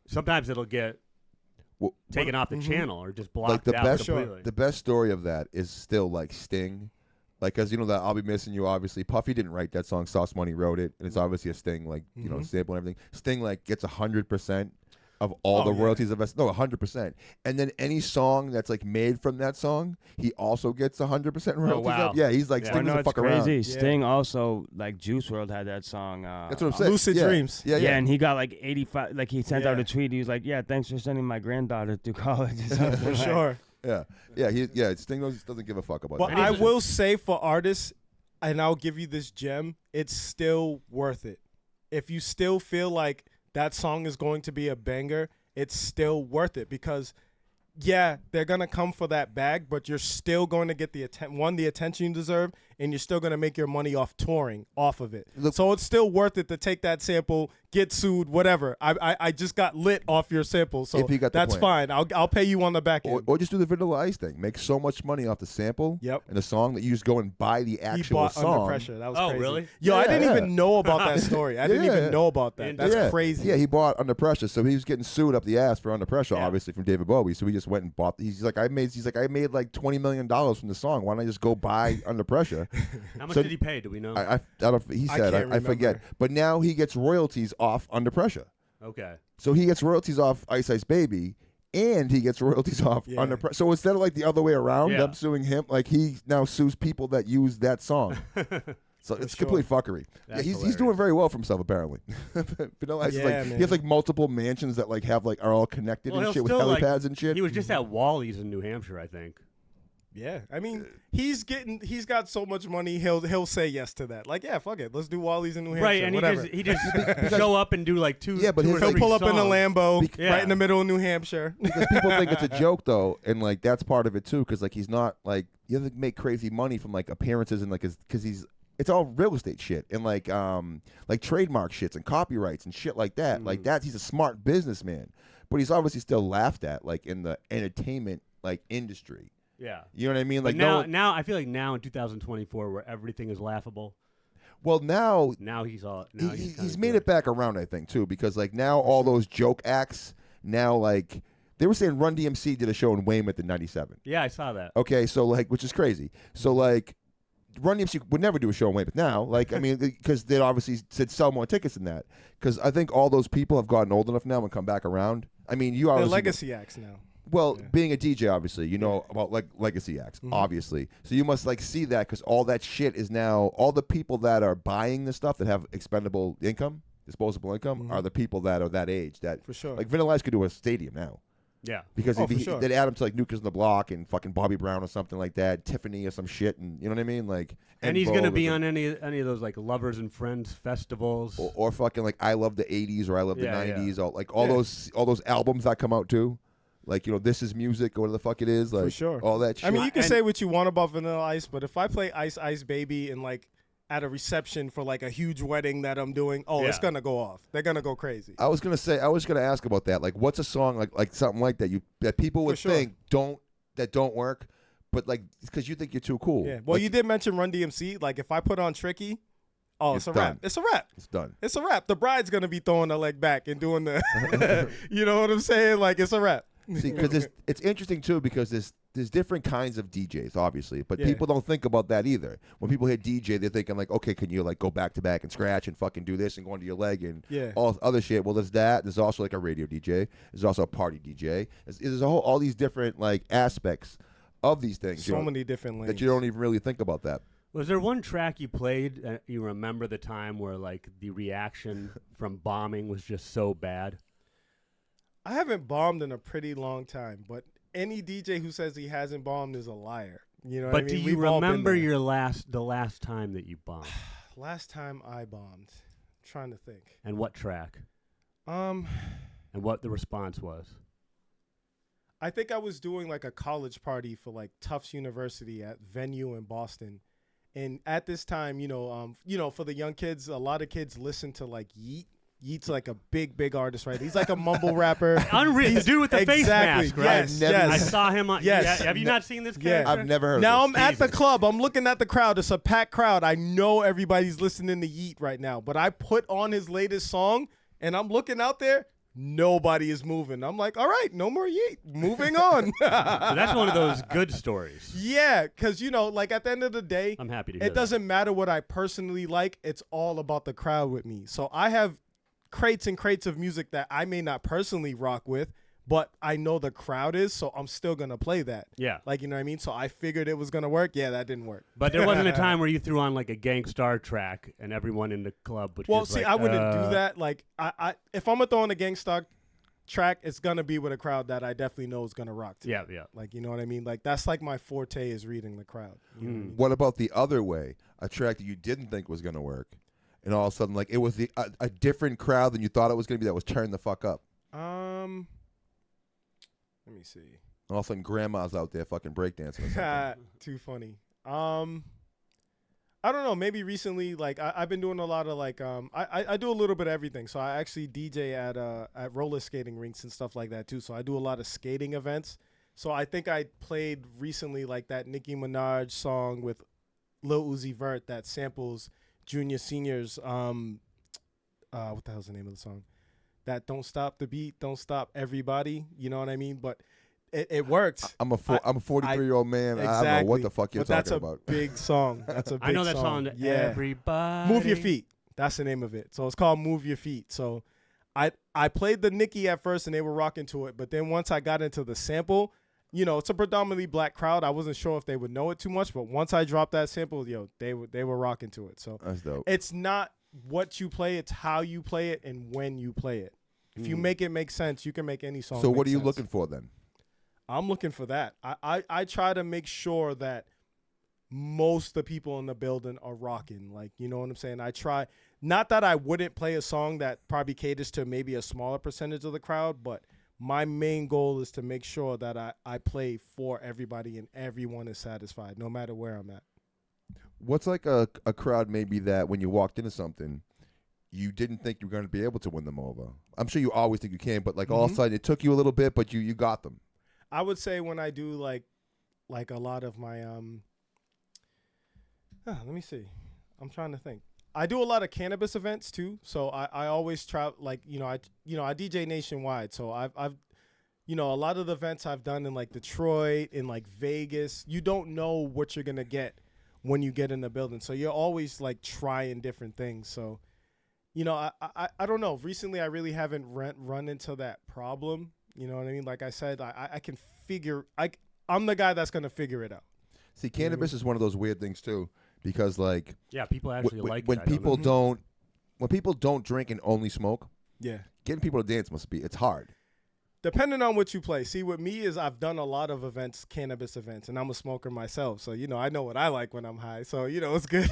sometimes it'll get taken off the channel or just blocked like the out best, completely. the best story of that is still like Sting. Like, cause you know that I'll Be Missing You. Obviously, Puffy didn't write that song. Sauce Money wrote it, and it's obviously a Sting, like you know, sample and everything. Sting like gets 100% of all the royalties of us. No, 100%. And then any song that's like made from that song, he also gets 100% royalties. wow. Of. Yeah, he's like Sting doesn't fuck crazy. around. Sting also, like Juice WRLD had that song. That's what I'm saying. Lucid Dreams. Yeah, Yeah, and he got like 85. Like he sent out Yeah. a tweet. He was like, "Yeah, thanks for sending my granddaughter to college." For sure. Yeah. Sting doesn't give a fuck about But that. I will say for artists, and I'll give you this gem, it's still worth it. If you still feel like that song is going to be a banger, it's still worth it because, yeah, they're going to come for that bag, but you're still going to get the attention you deserve, and you're still going to make your money off touring off of it. So it's still worth it to take that sample, get sued, whatever. I just got lit off your sample, so If you got the that's plan. fine. I'll pay you on the back end. Or just do the Vanilla Ice thing. Make so much money off the sample and the song that you just go and buy the He actual bought song. Under Pressure. That was Oh, crazy. really? Yo, I Yeah, didn't yeah. even know about that story. I didn't even know about that. That's crazy. Yeah, he bought Under Pressure, so he was getting sued up the ass for Under Pressure, obviously from David Bowie. So he just went and bought. He's like, I made like $20 million from the song. Why don't I just go buy Under Pressure? How much did he pay? Do we know? I don't. He said can't I forget. remember. But now he gets royalties off Under Pressure. Okay. So he gets royalties off Ice Ice Baby, and he gets royalties off Under Pressure. So instead of like the other way around, them suing him, like he now sues people that use that song. So it's complete fuckery. Yeah, he's doing very well for himself apparently. Vanilla Ice is like, he has like multiple mansions that like have like are all connected and shit with helipads and shit. He was just at Wally's in New Hampshire, I think. Yeah, I mean, he's got so much money. He'll say yes to that. Like, yeah, fuck it, let's do Wally's in New Hampshire. Right, and whatever. he just show up and do like two. Yeah, but two his, or He'll three pull up in a songs. Lambo Yeah. right in the middle of New Hampshire. Because people think it's a joke though, and like that's part of it too. Because like he's not like he doesn't make crazy money from like appearances and like because he's it's all real estate shit and like trademark shits and copyrights and shit like that. Like that, he's a smart businessman, but he's obviously still laughed at like in the entertainment like industry. Yeah. You know what I mean? Like but now I feel like now in 2024 where everything is laughable. Well, now he's he's made it back around, I think, too, because like now all those joke acts now like they were saying Run DMC did a show in Weymouth in '97. Yeah, I saw that. Okay, so like which is crazy. So like Run DMC would never do a show in Weymouth now. Like I mean, because they obviously said sell more tickets than that. Because I think all those people have gotten old enough now and come back around. I mean, you They're obviously legacy acts now. Well, being a DJ, obviously, you know about like legacy acts, obviously. So you must like see that because all that shit is now all the people that are buying the stuff that have expendable income, disposable income, are the people that are that age. That For sure. like Vanilla Ice could do a stadium now. Yeah. Because for sure. they'd add him to like New Kids on the Block and fucking Bobby Brown or something like that, Tiffany or some shit, and you know what I mean, like. And he's Vogue gonna or be something. on any of those like Lovers and Friends festivals. or fucking like I Love the '80s or I Love the Yeah, yeah. '90s, or like all those albums that come out too. Like, you know, This Is Music or whatever the fuck it is. Like, For sure. all that shit. I mean, you can say what you want about Vanilla Ice, but if I play Ice Ice Baby in like at a reception for like a huge wedding that I'm doing, it's gonna go off. They're gonna go crazy. I was gonna ask about that. Like, what's a song like something like that that people would sure. think don't work, but like because you think you're too cool. Yeah. Well, like, you did mention Run DMC. Like, if I put on Tricky, it's a done. wrap. It's a wrap. It's done. It's a wrap. The bride's gonna be throwing her leg back and doing the, you know what I'm saying? Like, it's a wrap. See, because it's interesting too because there's different kinds of DJs, obviously, but Yeah. people don't think about that either. When people hear DJ, they're thinking like, okay, can you like go back to back and scratch and fucking do this and go into your leg and all other shit. Well, there's that. There's also like a radio DJ. There's also a party DJ. There's all these different like aspects of these things. So many different lanes that you don't even really think about that. Was there one track you played you remember the time where like the reaction from bombing was just so bad? I haven't bombed in a pretty long time, but any DJ who says he hasn't bombed is a liar. You know what I But mean? do you We've all been remember there. the last time that you bombed? Last time I bombed? I'm trying to think. And what track? And what the response was? I think I was doing like a college party for like Tufts University at Venue in Boston. And at this time, for the young kids, a lot of kids listen to like Yeet. Yeet's like a big artist, right? He's like a mumble rapper. Unreal. The dude with the face mask, right? Yes. I saw him on. Yes. Yeah, have you not seen this character? I've never heard Now of I'm this. at the club. I'm looking at the crowd. It's a packed crowd. I know everybody's listening to Yeet right now. But I put on his latest song, and I'm looking out there. Nobody is moving. I'm like, all right, no more yeet. Moving on. So that's one of those good stories. Yeah, because, like at the end of the day, I'm happy to hear it doesn't matter what I personally like. It's all about the crowd with me. So I have crates and crates of music that I may not personally rock with, but I know the crowd is, so I'm still going to play that. Yeah. Like, you know what I mean? So I figured it was going to work. Yeah, that didn't work. But there wasn't a time where you threw on like a Gangstar track and everyone in the club would Well, just see, like, I wouldn't do that. Like, I if I'm going to throw on a Gangstar track, it's going to be with a crowd that I definitely know is going to rock to. Yeah, yeah. Like, you know what I mean? Like, that's like my forte is reading the crowd. You know what I mean? What about the other way? A track that you didn't think was going to work, and all of a sudden, like, it was a different crowd than you thought it was going to be that was turned the fuck up. Let me see. All of a sudden, grandma's out there fucking breakdancing or something. Too funny. I don't know. Maybe recently, like I've been doing a lot of like I do a little bit of everything. So I actually DJ at roller skating rinks and stuff like that too. So I do a lot of skating events. So I think I played recently like that Nicki Minaj song with Lil Uzi Vert that samples Junior Senior's what the hell's the name of the song? That Don't Stop the Beat, Don't Stop Everybody. You know what I mean? But it worked. I'm a 43-year-old man. Exactly. I don't know what the fuck you're talking about. That's a big song. That's a big I know that song. song. Yeah. Everybody. Move Your Feet. That's the name of it. So it's called Move Your Feet. So I played the Nicki at first and they were rocking to it. But then once I got into the sample, it's a predominantly black crowd. I wasn't sure if they would know it too much. But once I dropped that sample, they were rocking to it. So That's dope. it's not what you play. It's how you play it and when you play it. If you make it make sense, you can make any song. So what make are you sense. looking for then? I'm looking for that. I try to make sure that most of the people in the building are rocking. Like, you know what I'm saying? I try, not that I wouldn't play a song that probably caters to maybe a smaller percentage of the crowd, but my main goal is to make sure that I play for everybody and everyone is satisfied, no matter where I'm at. What's like a crowd maybe that when you walked into something, you didn't think you were going to be able to win them over? I'm sure you always think you can, but like all of a sudden it took you a little bit, but you got them. I would say when I do like a lot of my let me see. I'm trying to think. I do a lot of cannabis events too, so I always try I DJ nationwide. So I've a lot of the events I've done in like Detroit, in like Vegas, you don't know what you're gonna get when you get in the building. So you're always like trying different things. So I don't know. Recently, I really haven't run into that problem. You know what I mean? Like I said, I can figure. I'm the guy that's gonna figure it out. See, cannabis is one of those weird things too, because like people actually like when that, people don't drink and only smoke. Yeah, getting people to dance it's hard. Depending on what you play. See, with me is I've done a lot of events, cannabis events, and I'm a smoker myself. So, I know what I like when I'm high. So, it's good.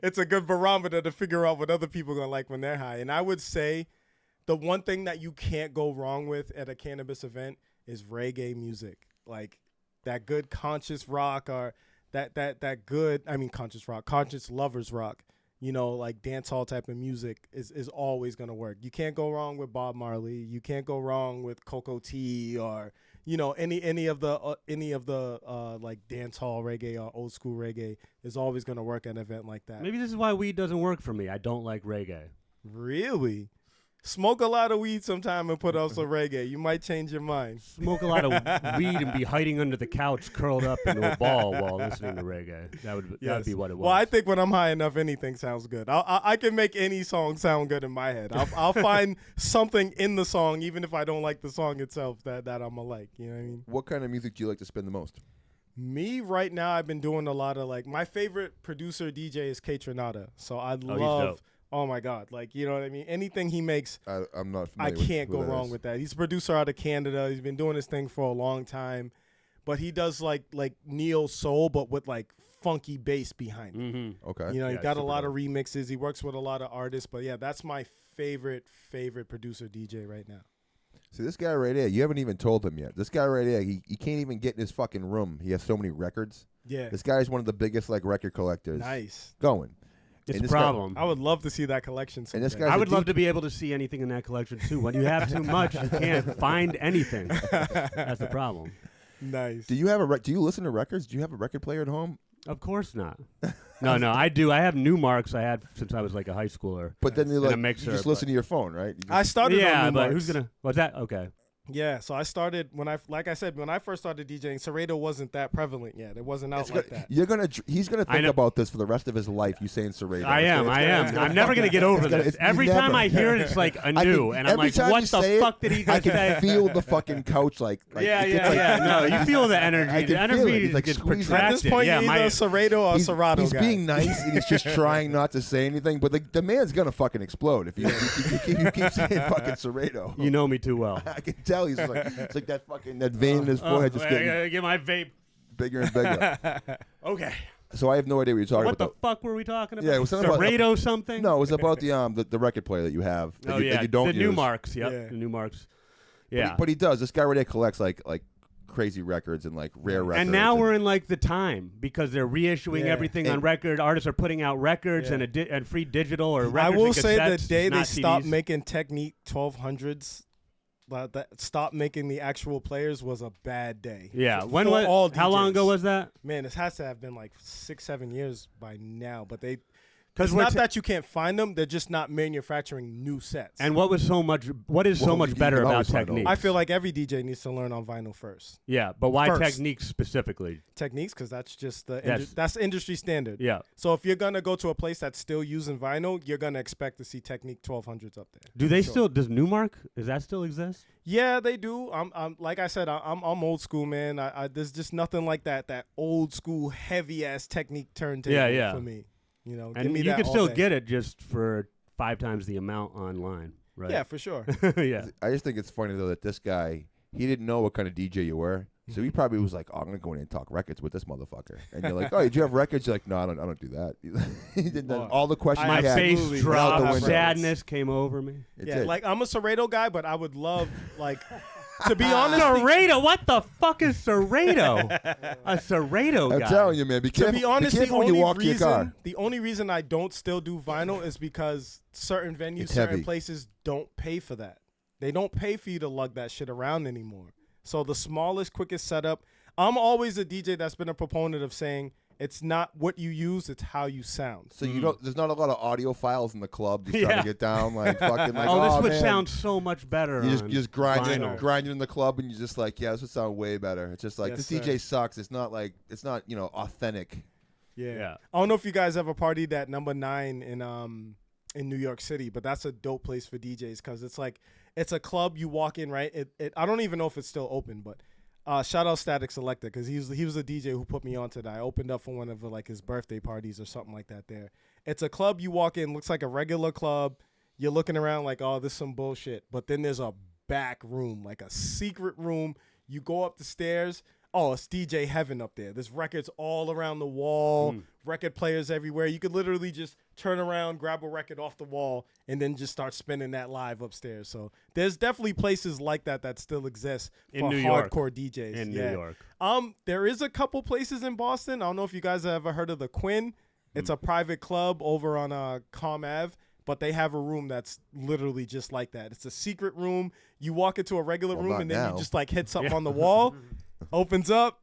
It's a good barometer to figure out what other people are going to like when they're high. And I would say the one thing that you can't go wrong with at a cannabis event is reggae music. Like that good conscious rock or that good, conscious rock, conscious lovers rock. Like dance hall type of music is always going to work. You can't go wrong with Bob Marley. You can't go wrong with Coco T or, any of the like dance hall reggae or old school reggae is always going to work at an event like that. Maybe this is why weed doesn't work for me. I don't like reggae. Really? Smoke a lot of weed sometime and put out some reggae. You might change your mind. Smoke a lot of weed and be hiding under the couch, curled up into a ball while listening to reggae. That'd be what it was. Well, I think when I'm high enough, anything sounds good. I can make any song sound good in my head. I'll find something in the song, even if I don't like the song itself, that I'm gonna like. You know what I mean? What kind of music do you like to spin the most? Me right now, I've been doing a lot of like my favorite producer DJ is K Tronada. So I he's love. dope. Oh my God! Like, you know what I mean? Anything he makes, I'm not. I can't go wrong with with that. He's a producer out of Canada. He's been doing his thing for a long time, but he does like neo soul, but with like funky bass behind it. Mm-hmm. Okay. He got a lot dope. of remixes. He works with a lot of artists, but yeah, that's my favorite producer DJ right now. See, this guy right there, you haven't even told him yet. This guy right there, he can't even get in his fucking room. He has so many records. Yeah, This guy's one of the biggest like record collectors. nice. Going. It's And a this guy- problem. I would love to see that collection. And this someday. guy's I a would love deep- to be able to see anything in that collection too. When you have too much, you can't find anything. That's the problem. Nice. Do you have do you listen to records? Do you have a record player at home? Of course not. No, I do. I have new marks I had since I was like a high schooler. But then you're in a like, mixer, you just but- listen to your phone, right? You I just- started Yeah, on but Numarks. who's gonna? What's that? Okay. Yeah, so I started like I said, when I first started DJing, Serrato wasn't that prevalent yet. It wasn't out it's like gonna- that. You're gonna. He's gonna I think know. about this for the rest of his life. You saying Serrato? I am. I'm never gonna get over this. Every never. time I hear it, it's like anew, and I'm every like, time what you the say it, fuck did he I just say? can feel the fucking couch like Yeah, it gets like- yeah. No, you feel the energy. I The can feel it. energy He's like gets squeezing. protracted. At this point, yeah, you're either a Serrato or a Serato he's guy. being nice and he's just trying not to say anything, but the man's gonna fucking explode if you keep saying fucking Serrato. you know me too well. I can tell he's like it's like that fucking that vein in his forehead just I getting gotta get my vape. bigger and bigger. Okay. So I have no idea what you're talking What the about. fuck were we talking about? Yeah, it was something about- Serrato something. No, it was about the record player that you have that, Oh you, yeah, that you don't the use. new marks. Yep, Yeah. the new marks. But Yeah. but he does. This guy right there collects like crazy records and like rare records. And now we're in like the time because they're reissuing Yeah. everything And- on record. Artists are putting out records Yeah. and free digital or I records. will and say the cassettes, day they not stopped CDs. making Technique 1200s, that stopped making the actual players was a bad day. Yeah. For When all was? How long DJs. ago was that? Man, this has to have been like 6-7 years by now. But it's Because not that you can't find them; they're just not manufacturing new sets. And what is so much Well, much you better can about always find technique? I feel like every DJ needs to learn on vinyl first. Yeah, but why First. technique specifically? Techniques, because that's just That's- that's industry standard. Yeah. So if you're gonna go to a place that's still using vinyl, you're gonna expect to see Technique 1200s up there. Do they Sure. still? Does Newmark? Does that still exist? Yeah, they do. I'm like I said, I'm old school, man. There's just nothing like that old school heavy ass Technique turntable Yeah. for me. You know, give And me you that can all still day. get it just for 5 times the amount online, right? Yeah, for sure. yeah. I just think it's funny though that this guy he didn't know what kind of DJ you were, so he probably was like, "Oh, I'm gonna go in and talk records with this motherfucker." And you're like, "Oh, did you have records?" You're like, "No, I don't do that." He did Oh, all the questions. My he had, face absolutely went out the dropped. window. Sadness came over me. It Yeah, did. like I'm a Serrato guy, but I would love like to be honest. Serrato? What the fuck is Serrato? A Serrato I'm guy. telling you, man. Be To careful. be honest, be the careful when you only walk to your car. reason the only reason I don't still do vinyl is because certain venues, It's certain heavy. places don't pay for that. They don't pay for you to lug that shit around anymore. So the smallest, quickest setup. I'm always a DJ that's been a proponent of saying it's not what you use, it's how you sound. So you don't. There's not a lot of audio files in the club. Just trying Yeah. to get down, like fucking, like. Oh, this would man. sound so much better. You on just grinding, vinyl. grinding in the club, and you're just like, yeah, this would sound way better. It's just like Yes, this sir. DJ sucks. It's not authentic. Yeah. I don't know if you guys ever partied at Number 9 in New York City, but that's a dope place for DJs because it's a club you walk in, right? I don't even know if it's still open, but shout out Static Selector because he was a DJ who put me onto that. I opened up for one of like his birthday parties or something like that there. It's a club you walk in, looks like a regular club. You're looking around like, oh, this is some bullshit. But then there's a back room, like a secret room. You go up the stairs. Oh, it's DJ heaven up there. There's records all around the wall, record players everywhere. You could literally just turn around, grab a record off the wall, and then just start spinning that live upstairs. So there's definitely places like that still exist In for New York. hardcore DJs. In yeah. New York. There is a couple places in Boston. I don't know if you guys have ever heard of the Quinn. It's a private club over on Calm Ave. But they have a room that's literally just like that. It's a secret room. You walk into a regular Well, room not and then now. you just like hit something on the wall, opens up,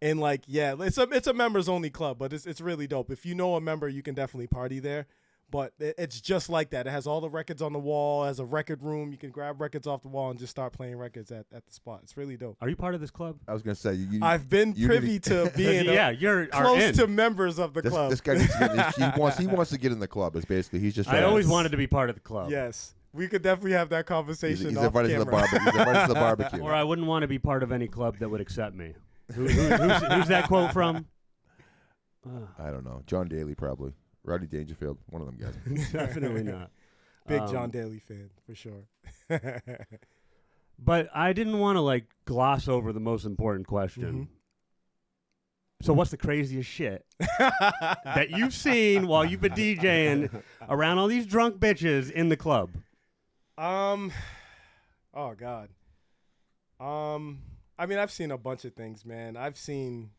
and like it's a members only club, but it's really dope. If you know a member, you can definitely party there. But it's just like that. It has all the records on the wall. It has a record room. You can grab records off the wall and just start playing records at the spot. It's really dope. Are you part of this club? I was gonna say you. I've been you privy need to being Yeah, you're are close in. to members of the this, club. this guy needs to get, he wants to get in the club. Is basically he's just. I trying to- always wanted to be part of the club. Yes, we could definitely have that He's, conversation he's off invited to the camera. barbecue. He's invited to the barbecue. Or I wouldn't want to be part of any club that would accept me. Who's that quote from? I don't know. John Daly probably. Rodney Dangerfield. One of them guys. Definitely not. Big John Daly fan for sure. But I didn't want to like gloss over the most important question. So what's the craziest shit that you've seen while you've been DJing around all these drunk bitches in the club? Oh God. I mean, I've seen a bunch of things, man. I've seen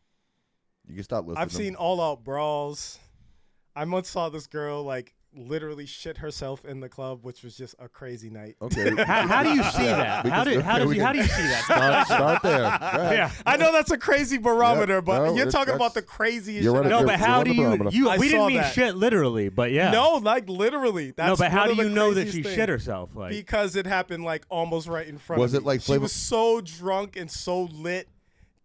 You can stop listening. all out brawls. I once saw this girl like literally shit herself in the club, which was just a crazy night. Okay. How do you see that? How do you see that? Start there. Go ahead. Yeah. I know that's a crazy barometer, Yep. but No, you're talking about the that's- craziest you're shit. right. No, I've but how do you're on the I we didn't saw mean that. shit literally, but yeah. No, like literally. That's No, but how one do of the you know that craziest she things. shit herself? Like, Because it happened like almost right in front Was of it me. like She Flavor- was so drunk and so lit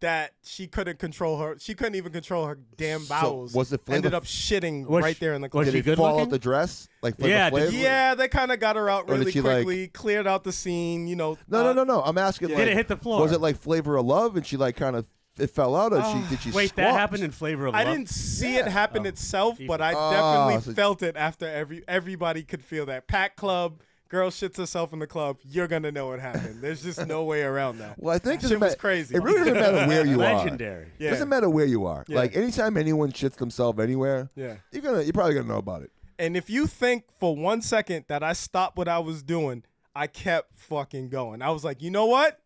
that she couldn't control her. She couldn't even control her damn bowels. was it Flavor- Ended up shitting Was right she- there in the was club. she Did it good fall looking? out the dress? Like Yeah, Flavor did- Flav? Yeah, they kind of got her out Or did really she, like- quickly, cleared out the scene. You know. No. I'm asking. Did like, it hit the floor? Was it like Flavor of Love, and she like kind of it fell out, or did she? Wait, squat? that happened in Flavor of Love? I didn't see it happen Oh. itself, but I Oh, definitely so- felt it after everybody could feel that. Packed club, girl shits herself in the club. You're gonna know it happened. There's just no way around that. Well, I think Shit doesn't was matter- crazy. It really doesn't matter where you are. Legendary. Yeah. Doesn't matter where you are. Yeah. Like anytime anyone shits themselves anywhere, Yeah. you're probably gonna know about it. And if you think for 1 second that I stopped what I was doing, I kept fucking going. I was like, you know what?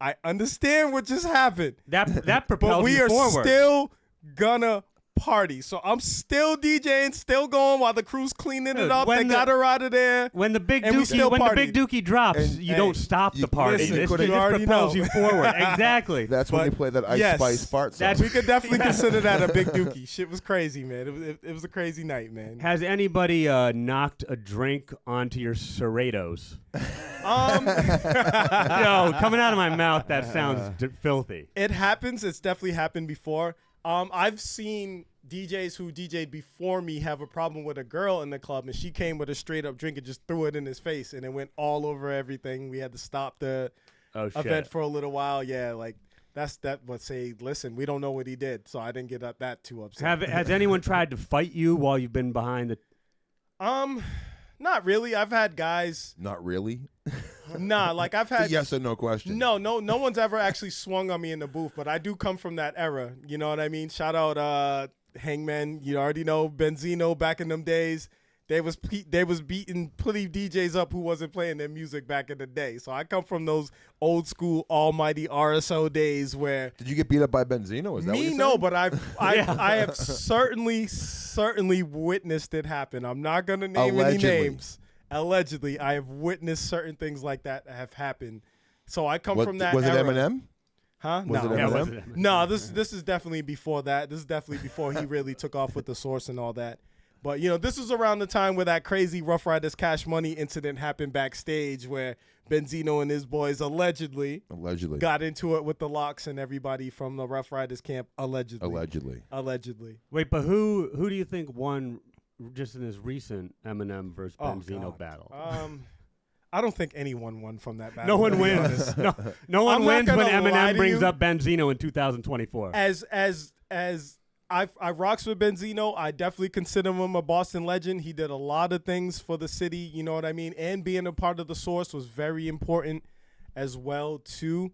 I understand what just happened, That propelled but we you are forward. still gonna party. So I'm still DJing, still going while the crew's cleaning Dude, it up. They when got her out of there. When the big And we still Dookie drops, And- you hey, don't stop the party. listen, It you just already propels know. you forward. Exactly. That's when But you play that Ice yes, Spice fart song. that's- We could definitely consider that a big Dookie. Shit was crazy, man. It was a crazy night, man. Has anybody knocked a drink onto your serratos? Yo, coming out of my mouth, that sounds filthy. It happens. It's definitely happened before. I've seen DJs who DJ'd before me have a problem with a girl in the club, and she came with a straight up drink and just threw it in his face, and it went all over everything. We had to stop the Oh, shit. event for a little while. Yeah, like that would say, listen, we don't know what he did, so I didn't get that too upset. Has anyone tried to fight you while you've been behind the... Not really. I've had guys. Not really. Nah, like I've had. Yes or no question. No one's ever actually swung on me in the booth, but I do come from that era. You know what I mean? Shout out Hangman. You already know Benzino back in them days. They was beating putting DJs up who wasn't playing their music back in the day. So I come from those old school almighty RSO days where Did you get beat up by Benzino? Is that what me you're no, saying? but I have certainly witnessed it happen. I'm not gonna name Allegedly. any names. Allegedly, I have witnessed certain things like that have happened. So I come from that was it era. Eminem? Huh? Was no. it Yeah, Eminem? wasn't it? No, this is definitely before that. This is definitely before he really took off with the source and all that. But, you know, this was around the time where that crazy Rough Riders Cash Money incident happened backstage where Benzino and his boys allegedly got into it with the Locks and everybody from the Rough Riders camp. Allegedly. Wait, but who do you think won just in this recent Eminem versus Oh, Benzino God. battle? I don't think anyone won from that No battle. one to be wins. honest. No one I'm not wins when gonna lie Eminem to brings you. up Benzino in 2024. As I rocks with Benzino. I definitely consider him a Boston legend. He did a lot of things for the city, you know what I mean? And being a part of the source was very important as well too.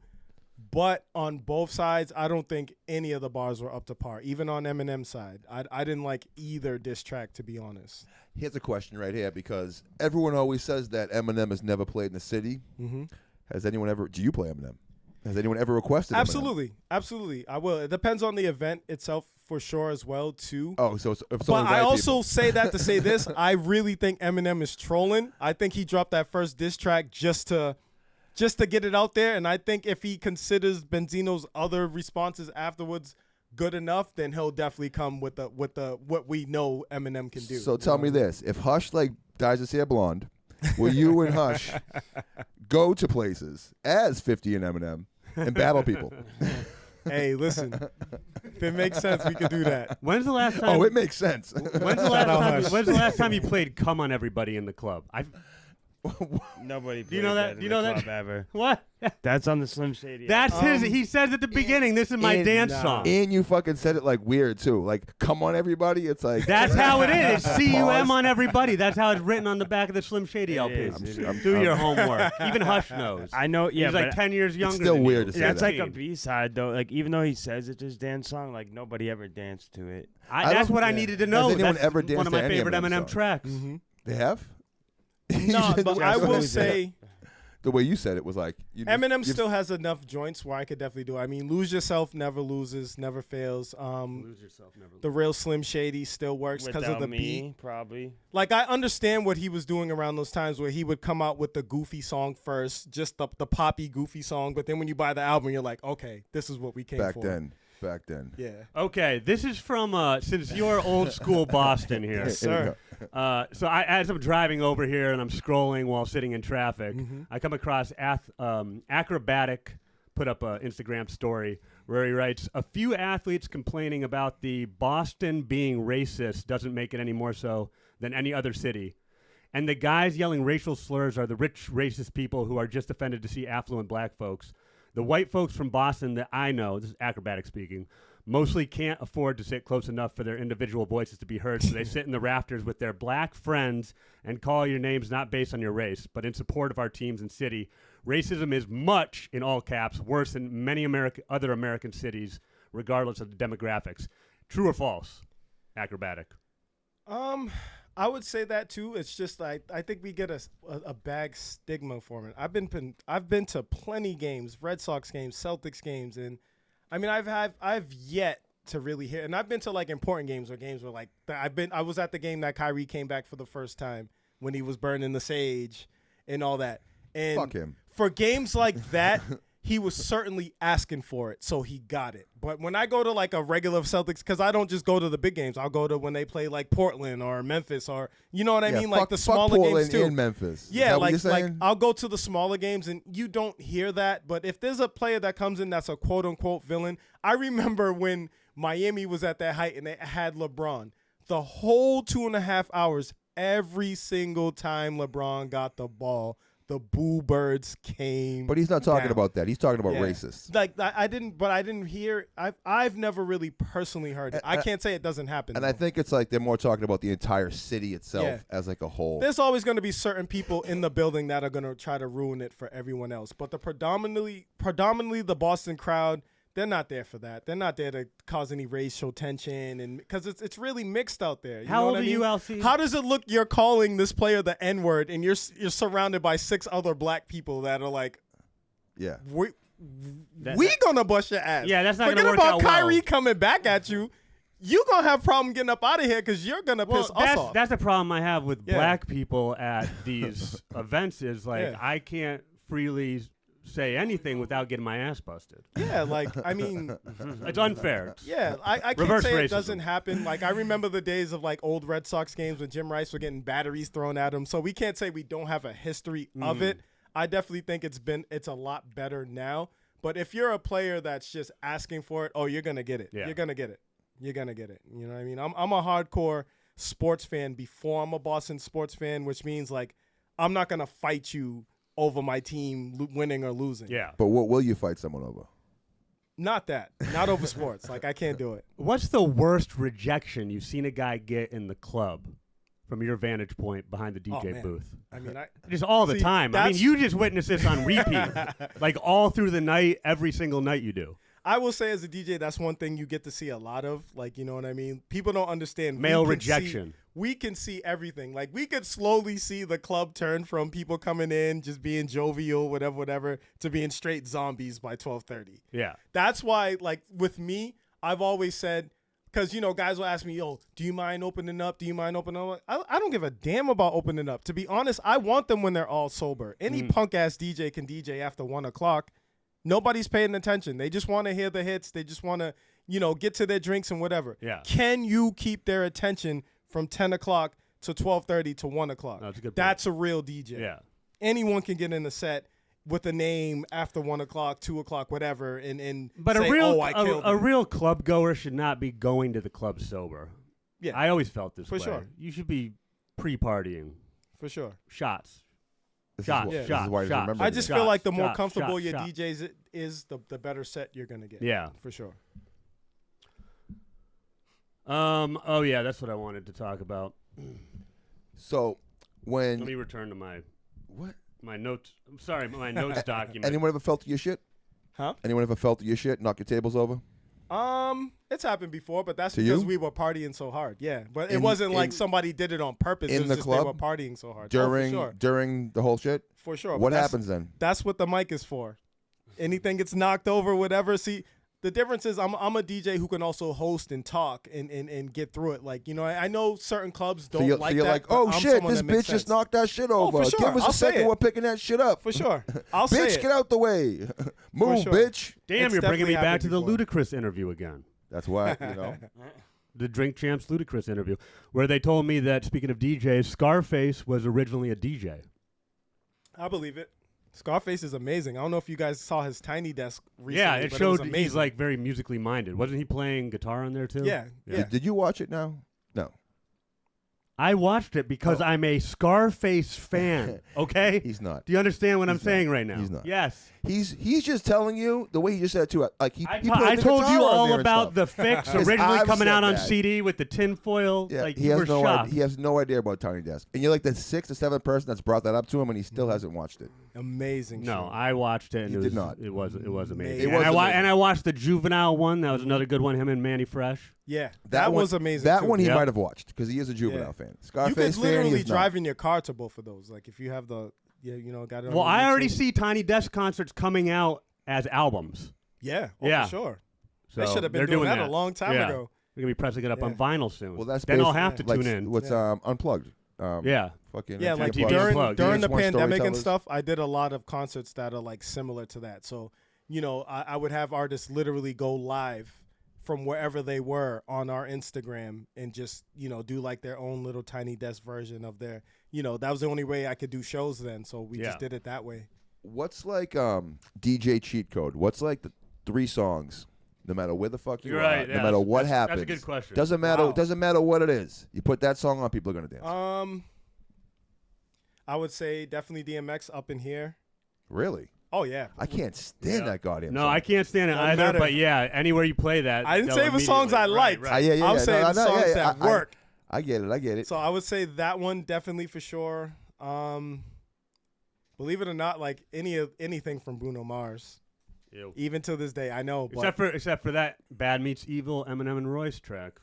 But on both sides, I don't think any of the bars were up to par. Even on Eminem's side, I didn't like either diss track, to be honest. Here's a question right here, because everyone always says that Eminem has never played in the city. Mm-hmm. Has anyone ever? Do you play Eminem? Has anyone ever requested Eminem? Absolutely. I will. It depends on the event itself for sure as well too. Oh, so if But someone I invited also people. say that to say this. I really think Eminem is trolling. I think he dropped that first diss track just to get it out there. And I think if he considers Benzino's other responses afterwards good enough, then he'll definitely come with the what we know Eminem can do. So tell me this: if Hush like dyes his hair blonde, will you and Hush go to places as 50 and Eminem and battle people? Hey, listen. If it makes sense, we could do that. When's the last time? Oh, it makes sense. When's the last Shout out time? Hush. When's the last time you played "Come on Everybody" in the club? Nobody. Do you know played that? in Do you the know that? club Ever. What? That's on the Slim Shady. That's his. He says at the beginning, "This is my dance song." And you fucking said it like weird too. Like, come on, everybody. It's like That's how it is. It's CUM Pause. on everybody. That's how it's written on the back of the Slim Shady LP. is. Do your homework. Even Hush knows. I know. Yeah, He's like but 10 years younger. still than you. weird to say that's that. like a B-side though. Like even though he says it's his dance song, like nobody ever danced to it. That's what I yeah. needed to know. anyone That's ever one danced of my to any favorite Eminem Eminem song? tracks. Mm-hmm. They have. No, but I will Just say the way you said it was like Eminem still has enough joints where I could definitely do it. I mean, Lose Yourself never loses, never fails. Lose Yourself, never loses. The Real Slim Shady still works because of the beat. Probably. Like, I understand what he was doing around those times where he would come out with the goofy song first, just the poppy goofy song, but then when you buy the album, you're like, okay, this is what we came for. Back then. Yeah. Okay, this is from, since you're old school Boston here. Yes, sir. So as I'm driving over here and I'm scrolling while sitting in traffic, I come across Acrobatic put up an Instagram story where he writes, a few athletes complaining about the Boston being racist doesn't make it any more so than any other city. And the guys yelling racial slurs are the rich racist people who are just offended to see affluent black folks. The white folks from Boston that I know, this is Acrobatic speaking, mostly can't afford to sit close enough for their individual voices to be heard, so they sit in the rafters with their black friends and call your names not based on your race, but in support of our teams and city. Racism is much, in all caps, worse than many other American cities, regardless of the demographics. True or false, Acrobatic? I would say that too. It's just I think we get a bad stigma for it. I've been to plenty games, Red Sox games, Celtics games, and I mean I've yet to really hear. And I've been to like important games or games where like I was at the game that Kyrie came back for the first time when he was burning the sage and all that. And Fuck him. For games like that, he was certainly asking for it, so he got it. But when I go to like a regular Celtics, because I don't just go to the big games, I'll go to when they play like Portland or Memphis or you know what I mean, like the smaller games too. In Memphis. Yeah, like I'll go to the smaller games and you don't hear that. But if there's a player that comes in that's a quote unquote villain, I remember when Miami was at that height and they had LeBron, the whole 2.5 hours, every single time LeBron got the ball, the boo birds came. But he's not talking down. about that. He's talking about racists. Like I didn't hear. I've never really personally heard it. I can't say it doesn't happen. And though. I think it's like they're more talking about the entire city itself as like a whole. There's always going to be certain people in the building that are going to try to ruin it for everyone else. But the predominantly the Boston crowd, they're not there for that. They're not there to cause any racial tension, and because it's really mixed out there. You How know old what are I mean? you, Alcide? How does it look? You're calling this player the N-word, and you're surrounded by 6 other black people that are like, Yeah. we gonna bust your ass. Yeah, that's not Forget gonna work about out Kyrie well. coming back at you. You gonna have problem getting up out of here because you're gonna piss us off. That's the problem I have with black people at these events is like I can't freely say anything without getting my ass busted. Yeah, like I mean, It's unfair. yeah, I can't Reverse say racism. it doesn't happen. Like I remember the days of like old Red Sox games when Jim Rice were getting batteries thrown at him. So we can't say we don't have a history of it. I definitely think it's a lot better now. But if you're a player that's just asking for it, oh, you're gonna get it. Yeah. You're gonna get it. You're gonna get it. You know what I mean? I'm a hardcore sports fan before I'm a Boston sports fan, which means like I'm not gonna fight you over my team winning or losing. Yeah. But what will you fight someone over? Not that. Not over sports. Like I can't do it. What's the worst rejection you've seen a guy get in the club from your vantage point behind the DJ man. booth? I mean, Just all the See, time. I mean, that's- you just witness this on repeat. Like all through the night, every single night you do. I will say as a DJ, that's one thing you get to see a lot of. Like, you know what I mean? People don't understand. Male We can rejection. we can see everything. Like, we could slowly see the club turn from people coming in, just being jovial, whatever, to being straight zombies by 12:30. Yeah. That's why, like, with me, I've always said, because, you know, guys will ask me, yo, do you mind opening up? Do you mind opening up? I don't give a damn about opening up. To be honest, I want them when they're all sober. Any punk-ass DJ can DJ after 1 o'clock. Nobody's paying attention. They just want to hear the hits. They just want to, you know, get to their drinks and whatever. Yeah. Can you keep their attention from 10 o'clock to 12:30 to 1 o'clock? That's a good point. That's a real DJ. Yeah. Anyone can get in the set with a name after 1 o'clock, 2 o'clock, whatever, and But say, a real oh, I killed a him. real club goer should not be going to the club sober. Yeah. I always felt this For way. sure. You should be pre-partying. For sure. Shots. This Shot, is, yeah. this shot, is why shot. remember I this. just feel like the more Shots, comfortable shots, your shots. DJs is, the better set you're going to get. Yeah. For sure. Oh yeah, that's what I wanted to talk about. So Let me when return to my what? notes. I'm sorry, my notes document. Anyone ever felt your shit? Huh? Anyone ever felt your shit? Knock your tables over? It's happened before, but that's To because you? we were partying so hard. Yeah, but it In- wasn't like in- somebody did it on purpose. in It was the just club? they were partying so hard. during for sure. during the whole shit. For sure. What but that's- happens then? That's what the mic is for. Anything gets knocked over, whatever. See, the difference is I'm a DJ who can also host and talk and get through it. Like, I know certain clubs don't So like you're that. like, but oh I'm shit, someone this that makes bitch just sense. knocked that shit Oh, over. for sure. Give us I'll a say second, it. we're picking that shit up. For sure. I'll say Bitch, it. get out the way. Move, sure. bitch. Damn, It's you're bringing me definitely back to the happened Ludacris interview again. That's why, The Drink Champs Ludacris interview, where they told me that, speaking of DJs, Scarface was originally a DJ. I believe it. Scarface is amazing. I don't know if you guys saw his Tiny Desk recently. Yeah, it but showed was amazing. he's like very musically minded. Wasn't he playing guitar on there too? Yeah. Did you watch it now? No. I watched it because I'm a Scarface fan. Okay, He's not. Do you understand what I'm He's saying not. right now? He's not. Yes. He's just telling you the way he just said it too. Like he I played the told you guitar on all there and about the stuff. fix His originally eyes coming said out on that. CD with the tinfoil. Yeah, like he you has were no shocked. idea. He has no idea about Tiny Desk, and you're like the 6th or 7th person that's brought that up to him, and he still hasn't watched it. Amazing. No, show. I watched it. And You it did was, not. It was amazing. It and, was amazing. I watched the Juvenile one. That was another good one. Him and Manny Fresh. Yeah, That that one- was amazing. That too. one he Yep. might have watched because he is a Juvenile Yeah. fan. You Scarface could fan, literally he is drive not. in your car to both of those. Like if you have got it. Well, on I already YouTube. see Tiny Desk concerts coming out as albums. Yeah. Yeah. For sure. So They should have been they're doing that that a long time Yeah. ago. They're gonna be pressing it up on Yeah. vinyl soon. Well, that's then I'll basically have to like tune in. What's Unplugged? Yeah. Fucking Yeah, MTV like TV Unplugged. Unplugged, during yeah. the More pandemic and storytellers. stuff, I did a lot of concerts that are like similar to that. So, I would have artists literally go live from wherever they were on our Instagram and just, do like their own little Tiny Desk version of their, that was the only way I could do shows then. So we Yeah. just did it that way. What's like DJ cheat code? What's like the 3 songs? No matter where the fuck you You're are, right, no yeah, matter what that's happens. a good question. Doesn't matter. Wow. Doesn't matter what it is. You put that song on, people are gonna dance. I would say definitely DMX Up in Here. Really? Oh, yeah. I can't stand that goddamn No, song. I can't stand it Don't either. matter. But yeah, anywhere you play that, I didn't they'll say the songs I immediately- liked. Right, Yeah, yeah, I'm yeah. saying No, the no, songs yeah, that I- work. I get it. I get it. So I would say that one definitely for sure. Believe it or not, like anything from Bruno Mars, Ew. even to this day, I know. But, Except for that Bad Meets Evil Eminem and Royce track.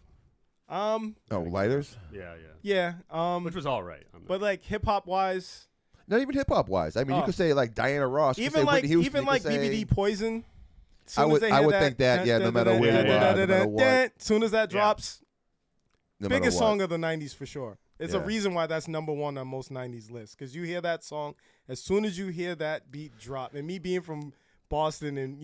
Oh, lighters. Yeah. yeah. Which was all right. But like hip hop wise, Not even hip hop wise. I mean, you Oh. could say like Diana Ross. You could say even like Whitney Houston, you could say- BBD Poison. I would think that, yeah, no matter where you are, no matter what. Soon as that drops, No matter biggest what. song of the '90s for sure. It's a Yeah. reason why that's number one on most '90s lists. Because you hear that song, as soon as you hear that beat drop, and me being from Boston, and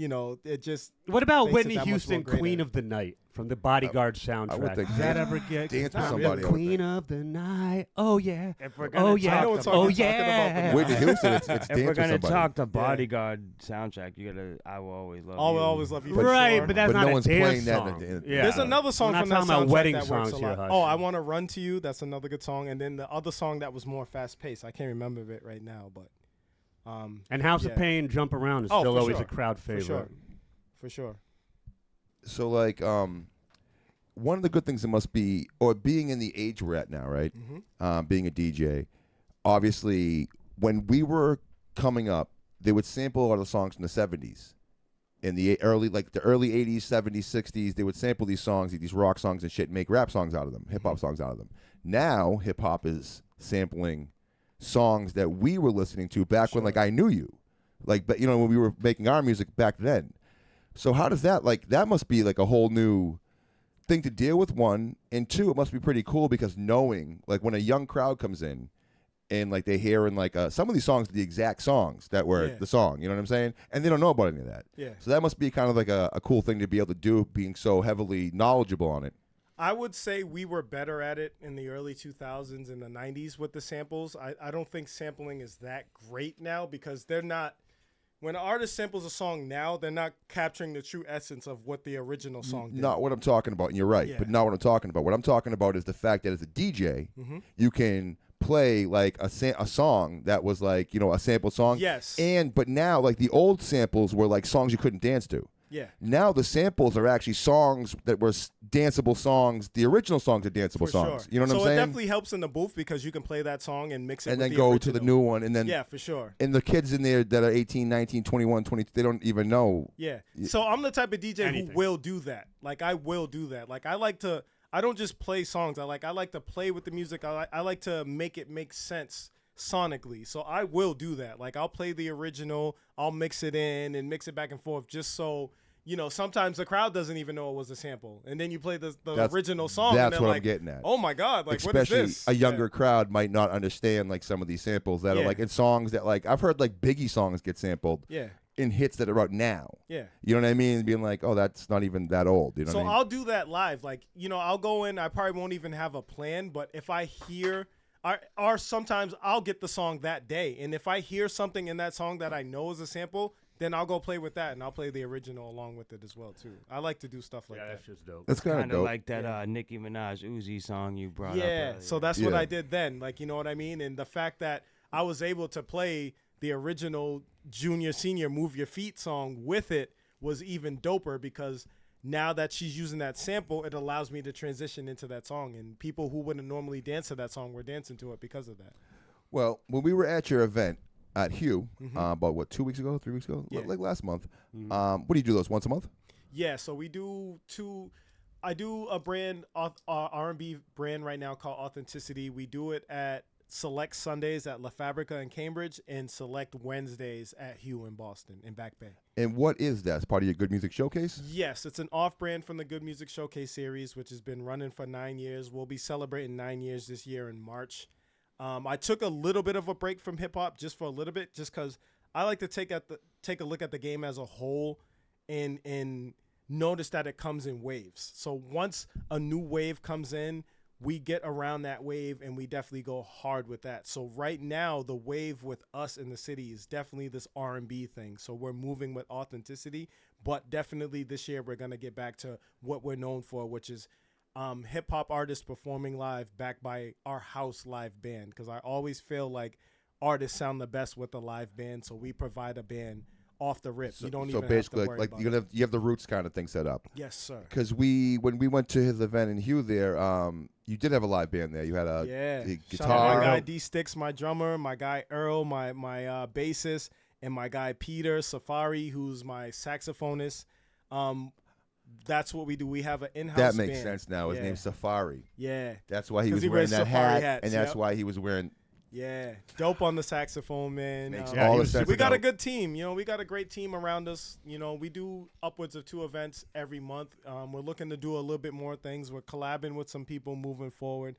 it just What about makes it Whitney that much Houston, more greater. Queen of the Night from the Bodyguard soundtrack? I would think Does that Dance- ever get Dance with I'm Somebody, I would Queen think. of the Night? Oh yeah. If we're Oh gonna yeah. I know what song you're talking yeah. about, but Whitney Houston, it's If Dance we're with gonna Somebody. talk the Bodyguard soundtrack, you gotta. I will always love I'll you. always love you. For Right, sure. but that's But not no a one's dance playing that song. in the- Yeah. There's another song We're not from that talking about soundtrack wedding that songs works a here, lot. Hush. Oh, I Want to Run to You. That's another good song. And then the other song that was more fast paced. I can't remember it right now, but And House of Yeah. Pain, Jump Around is Oh, still for always sure. a crowd for favorite. sure, for sure. So like one of the good things that must be, or being in the age we're at now, right? Being a DJ, obviously when we were coming up, they would sample a lot of the songs from the 70s. In the early 80s, 70s, 60s, they would sample these songs, these rock songs and shit, and make rap songs out of them, hip hop songs out of them. Now hip hop is sampling songs that we were listening to back when, like, I knew you, but when we were making our music back then. So how does that, that must be like a whole new thing to deal with, one, and two, it must be pretty cool because knowing, like, when a young crowd comes in and like they hear in some of these songs, the exact songs that were the song, you know what I'm saying? And they don't know about any of that. Yeah. So that must be kind of like a cool thing to be able to do, being so heavily knowledgeable on it. I would say we were better at it in the early 2000s and the 90s with the samples. I don't think sampling is that great now because they're not. When an artist samples a song now, they're not capturing the true essence of what the original song did. Not what I'm talking about, and you're right, Yeah. but not what I'm talking about. What I'm talking about is the fact that as a DJ, you can play like a song that was like, a sample song. Yes. But now like the old samples were like songs you couldn't dance to. Yeah. Now the samples are actually songs that were danceable songs. The original songs are danceable For songs. sure. You know what I'm So saying? it definitely helps in the booth because you can play that song and mix it and with then the go original. to the new one, and then Yeah, for sure. and the kids in there that are 18, 19, 21, 22, they don't even know. Yeah. So I'm the type of DJ Anything. who will do that. Like I will do that. Like I don't just play songs. I like to play with the music. I like to make it make sense sonically. So I will do that. Like I'll play the original, I'll mix it in and mix it back and forth just so, you know, sometimes the crowd doesn't even know it was a sample. And then you play the original song and That's they're what like, I'm getting at. oh my God, like Especially what is this? a younger crowd might not understand like some of these samples that are Yeah. like in songs that like I've heard like Biggie songs get sampled Yeah. in hits that are out now. Yeah. You know what I mean? Being like, oh, that's not even that old. You know So what I mean? I'll do that live. Like, you know, I'll go in, I probably won't even have a plan, but if I hear or sometimes I'll get the song that day. And if I hear something in that song that I know is a sample, then I'll go play with that and I'll play the original along with it as well too. I like to do stuff like Yeah, that. that's just dope. That's kind of Kind of dope. like that Nicki Minaj Uzi song you brought up. Yeah, earlier. so that's what Yeah. I did then. Like, you know what I mean? And the fact that I was able to play the original Junior Senior Move Your Feet song with it was even doper because now that she's using that sample, it allows me to transition into that song. And people who wouldn't normally dance to that song were dancing to it because of that. Well, when we were at your event at Hugh, about what, 2 weeks ago, 3 weeks ago, Yeah. like last month. What do you do those once a month? Yeah, so we do I do a brand, R&B brand right now called Authenticity. We do it at select Sundays at La Fabrica in Cambridge and select Wednesdays at Hugh in Boston in Back Bay. And what is that? It's part of your Good Music Showcase? Yes, it's an off-brand from the Good Music Showcase series, which has been running for 9 years. We'll be celebrating 9 years this year in March. I took a little bit of a break from hip-hop just for a little bit, just because I like to take a look at the game as a whole and notice that it comes in waves. So once a new wave comes in, we get around that wave and we definitely go hard with that. So right now, the wave with us in the city is definitely this R&B thing. So we're moving with authenticity, but definitely this year we're going to get back to what we're known for, which is hip hop artists performing live backed by our house live band. Because I always feel like artists sound the best with a live band. So we provide a band off the rip. You don't even have to worry about it. You have the Roots kind of thing set up. Yes, sir. Because when we went to his event in Hugh there, you did have a live band there. You had a Shout out guitar. my guy D Sticks, my drummer, my guy Earl, my bassist, and my guy Peter Safari, who's my saxophonist. That's what we do. We have an in-house That makes band. sense now. His name's Safari. Yeah. That's why he 'Cause was he wearing wears that safari hat, hats, and that's yep. why he was wearing. Yeah, dope on the saxophone, man. Makes Yeah, all he the was sense. We got a now. good team. You know, we got a great team around us. You know, we do upwards of 2 events every month. We're looking to do a little bit more things. We're collabing with some people moving forward.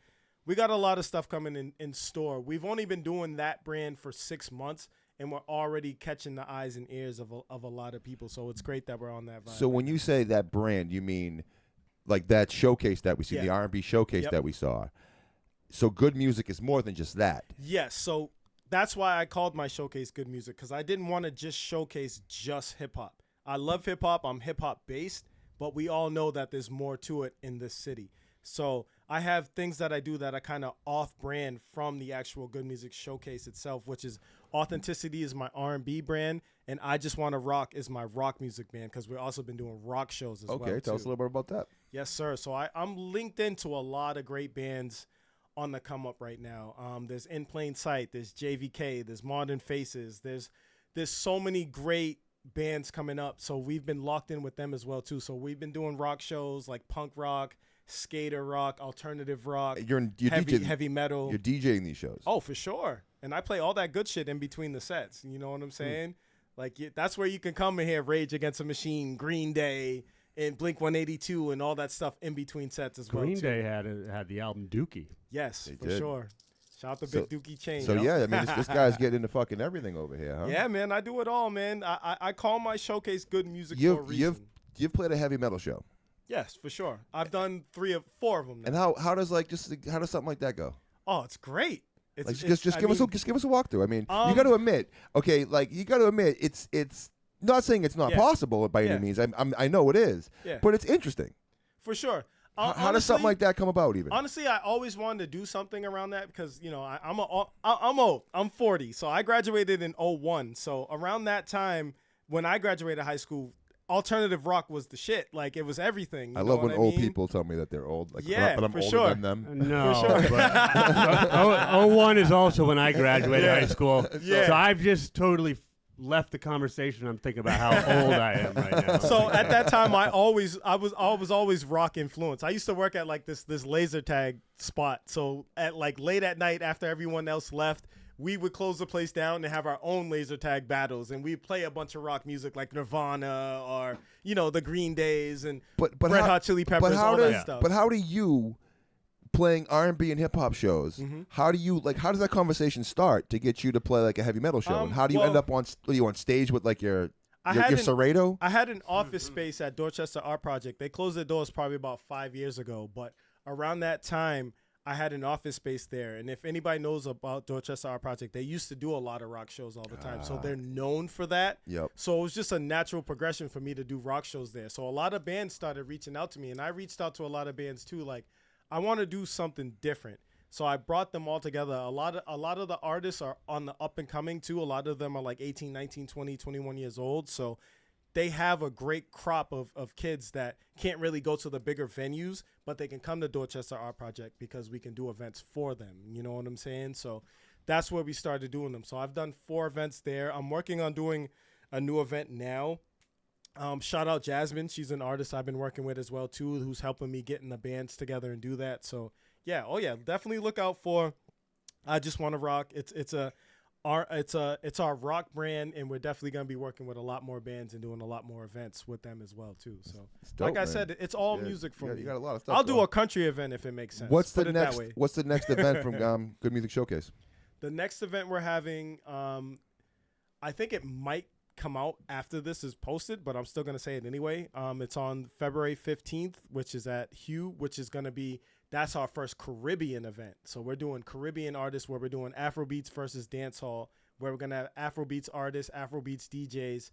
We got a lot of stuff coming in store. We've only been doing that brand for 6 months, and we're already catching the eyes and ears of a lot of people. So it's great that we're on that vibe. So when you say that brand, you mean like that showcase that we see, Yeah. the R&B showcase Yep. that we saw. So good music is more than just that. Yes, so that's why I called my showcase Good Music, because I didn't want to just showcase just hip-hop. I love hip-hop. I'm hip-hop based, but we all know that there's more to it in this city. So I have things that I do that are kind of off-brand from the actual Good Music Showcase itself, which is Authenticity is my R&B brand, and I Just Want to Rock is my rock music band, because we've also been doing rock shows as well. Okay, tell us a too. little bit about that. Yes, sir. So I'm linked into a lot of great bands on the come up right now. There's In Plain Sight, there's JVK, there's Modern Faces, there's so many great bands coming up. So we've been locked in with them as well too. So we've been doing rock shows like punk rock, skater rock, alternative rock, You're DJing, heavy metal. You're DJing these shows. Oh, for sure. And I play all that good shit in between the sets. You know what I'm saying? Like that's where you can come and hear Rage Against the Machine, Green Day, and Blink 182 and all that stuff in between sets as well. Green too. Day had the album Dookie. Yes, They for did. sure. Shout out to So- Big Dookie Chain. So yo. yeah, I mean this guy's getting into fucking everything over here, huh? Yeah, man, I do it all, man. I call my showcase Good Music for a reason. You've played a heavy metal show, Yes, for sure. I've done 4 of them now. and how does something like that go? Oh, it's great. It's, Like it's- just I give us mean, a walkthrough. I mean, you got to admit, okay, like you got to admit it's not saying it's not Yeah. possible by Yeah. any means. I know it is, Yeah. but it's interesting. for sure. How does something like that come about? Even Honestly, I always wanted to do something around that because, you know, I'm old. I'm 40. So I graduated in 01. So around that time, when I graduated high school, alternative rock was the shit. Like it was everything. I love when old people tell me that they're old. Like, Yeah, but I'm for older sure. than them. No, For sure. but 01 is also when I graduated high school. Yeah. So I've just totally left the conversation. I'm thinking about how old I am right now. So at that time, I was always rock influenced. I used to work at like this laser tag spot. So at like late at night after everyone else left, we would close the place down and have our own laser tag battles, and we'd play a bunch of rock music like Nirvana or the Green Days and Red Hot Chili Peppers, all that stuff. But how do you, playing R&B and hip hop shows, how does that conversation start to get you to play like a heavy metal show? And how do you end up on stage with like your Serrato? I had an office space at Dorchester Art Project. They closed their doors probably about 5 years ago, but around that time, I had an office space there. And if anybody knows about Dorchester Art Project, they used to do a lot of rock shows all the time. So they're known for that. Yep. So it was just a natural progression for me to do rock shows there. So a lot of bands started reaching out to me, and I reached out to a lot of bands too. Like, I want to do something different. So I brought them all together. A lot of the artists are on the up and coming too. A lot of them are like 18, 19, 20, 21 years old. So they have a great crop of kids that can't really go to the bigger venues, but they can come to Dorchester Art Project because we can do events for them. You know what I'm saying? So that's where we started doing them. So I've done 4 events there. I'm working on doing a new event now. Shout out Jasmine. She's an artist I've been working with as well too, who's helping me getting the bands together and do that. So yeah, definitely look out for I Just Want to Rock. It's our rock brand, and we're definitely gonna be working with a lot more bands and doing a lot more events with them as well too. So dope, like I man. said, it's all music for me. You got a lot of stuff. I'll do a country event if it makes sense. What's Put the it that next? way. What's the next event from Good Music Showcase? The next event we're having, I think it might come out after this is posted, but I'm still going to say it anyway. It's on February 15th, which is at Hugh, which is going to be, that's our first Caribbean event. So we're doing Caribbean artists where we're doing Afrobeats versus dancehall, where we're going to have Afrobeats artists, Afrobeats DJs,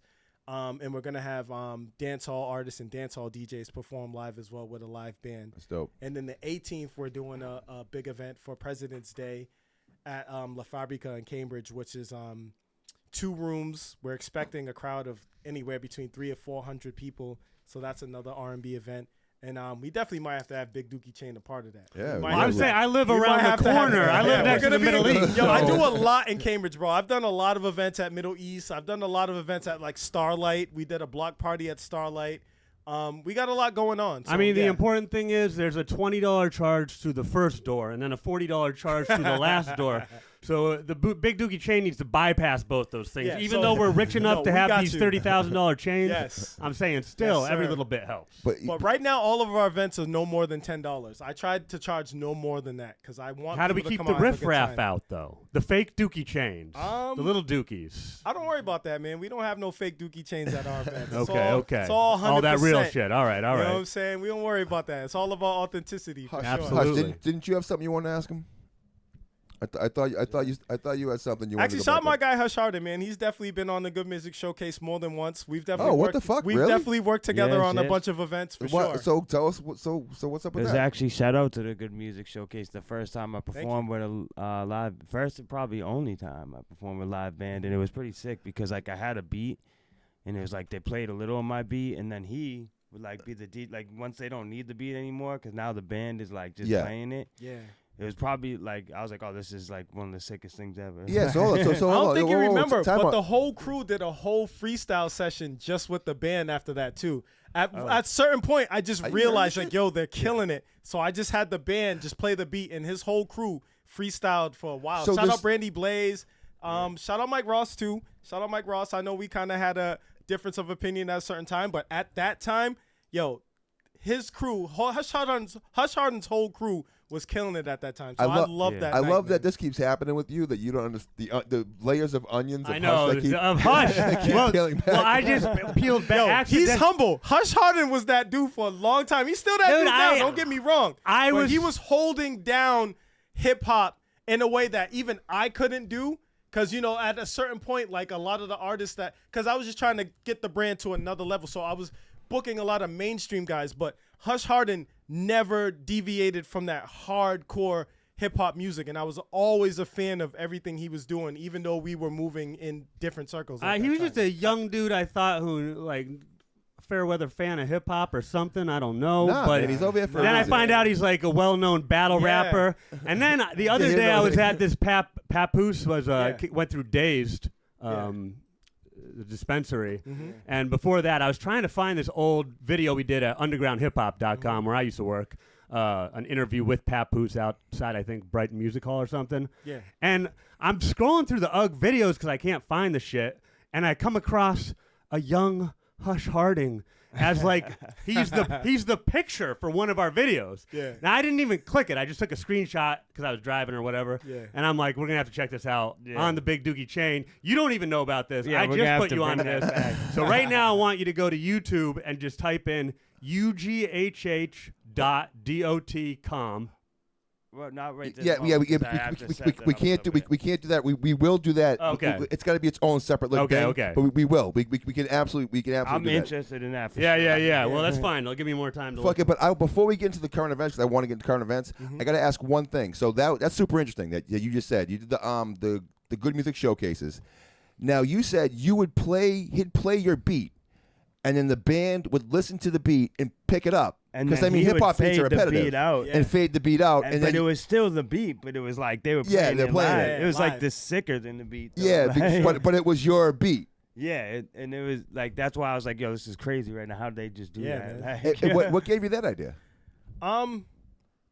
and we're going to have dancehall artists and dancehall DJs perform live as well with a live band. That's dope. And then the 18th, we're doing a big event for President's Day at La Fabrica in Cambridge, which is 2 rooms. We're expecting a crowd of anywhere between 300 or 400 people. So that's another R&B event. And we definitely might have to have Big Dookie Chain a part of that. Yeah, I'm saying I live We might around have the to have corner. it. I live Yeah, next we're to the gonna Middle be- East. Yo, I so- do a lot in Cambridge, bro. I've done a lot of events at Middle East. I've done a lot of events at like Starlight. We did a block party at Starlight. We got a lot going on. So, I mean, the yeah. important thing is there's a $20 charge to the first door and then a $40 charge to the last door. So the Big Dookie Chain needs to bypass both those things. Yeah, Even so- though we're rich enough No, to we have got these you. $30,000 chains, Yes. I'm saying still Yes, every sir. little bit helps. But But right now, all of our events are no more than $10. I tried to charge no more than that because I want. How do we people to keep come the out and have a good riffraff time. out, though? The fake Dookie chains. The little Dookies. I don't worry about that, man. We don't have no fake Dookie chains at our events. It's Okay, all, okay. It's all 100%. All that real shit. All right, all You know what I'm right. saying? We don't worry about that. It's all about authenticity. For Hush, sure. Absolutely. Hush, didn't you have something you wanted to ask him? I thought you had something you wanted Actually, to shout out go my back guy Hush Harden, man. He's definitely been on the Good Music Showcase more than once. We've definitely what worked, the fuck, We've really? definitely worked together Yes, on a yes. bunch of events for on. What- sure. So tell us so what's up with There's that? actually shout out to the Good Music Showcase. The first time I you. performed with a live, first and probably only time I performed with a live band, and it was pretty sick because like I had a beat, and it was like they played a little on my beat, and then he would like be the like once they don't need the beat anymore because now the band is like just Yeah. playing it. Yeah. It was probably like I was like, oh, this is like one of the sickest things ever. Yeah, so I hold don't on. think you Whoa, whoa, whoa, remember, time but out. the whole crew did a whole freestyle session just with the band after that too. At a certain point, I just Are you realized hearing like, yo, they're killing it. So I just had the band just play the beat, and his whole crew freestyled for a while. So Shout this- out Brandy Blaze. Shout out Mike Ross too. Shout out Mike Ross. I know we kind of had a difference of opinion at a certain time, but at that time, yo, his crew, Hush Harden's whole crew was killing it at that time. So I love Yeah. that. I night, love man. that this keeps happening with you. That you don't understand the layers of onions. Of I know. Hush that keep, Of Hush. that keep well, peeling back. well, I just peeled back. Yo, Actually, he's that- humble. Hush Harden was that dude for a long time. He's still that Dude, dude now. I- Don't get me wrong. But he was holding down hip hop in a way that even I couldn't do. Because, you know, at a certain point, like a lot of the artists because I was just trying to get the brand to another level. So I was booking a lot of mainstream guys. But Hush Harden never deviated from that hardcore hip hop music. And I was always a fan of everything he was doing, even though we were moving in different circles. he was just a young dude, I thought, who like fair weather fan of hip hop or something. I don't know. Nah, but man, he's over here for a then I reason. find out he's like a well-known battle rapper. And then the other day I was at this Papoose went through Dazed. The dispensary. And before that, I was trying to find this old video we did at undergroundhiphop.com where I used to work, an interview with Papoose outside, I think, Brighton Music Hall or something. Yeah. And I'm scrolling through the UGG videos because I can't find the shit, and I come across a young Hush Harding as like he's the picture for one of our videos. Yeah. Now I didn't even click it. I just took a screenshot because I was driving or whatever. Yeah. And I'm like, we're gonna have to check this out on the Big Dookie chain. You don't even know about this. I just put you on this. So right now I want you to go to YouTube and just type in ughh.dot.com. Well, not right this Yeah, moment, we 'cause I have to set can't that up we can't do that. We will do that. Okay. It's got to be its own separate little thing. Okay. But we will. We can absolutely I'm do that. interested in that for Yeah, sure. yeah. Well, that's fine. It'll give me more time to Fuck it, but before we get into the current events, because I want to get into current events, I got to ask one thing. So that's super interesting that you just said. You did the good music showcases. Now you said he'd play your beat, and then the band would listen to the beat and pick it up. Because I mean, hip hop beats are repetitive, and fade the beat out, and but it was still the beat, but it was like they were playing they're playing live. it. It was live. like the sicker than the beat. Though. Yeah, but it was your beat. Yeah, and it was like that's why I was like, yo, this is crazy right now. How did they just do that? Man. Like, What gave you that idea?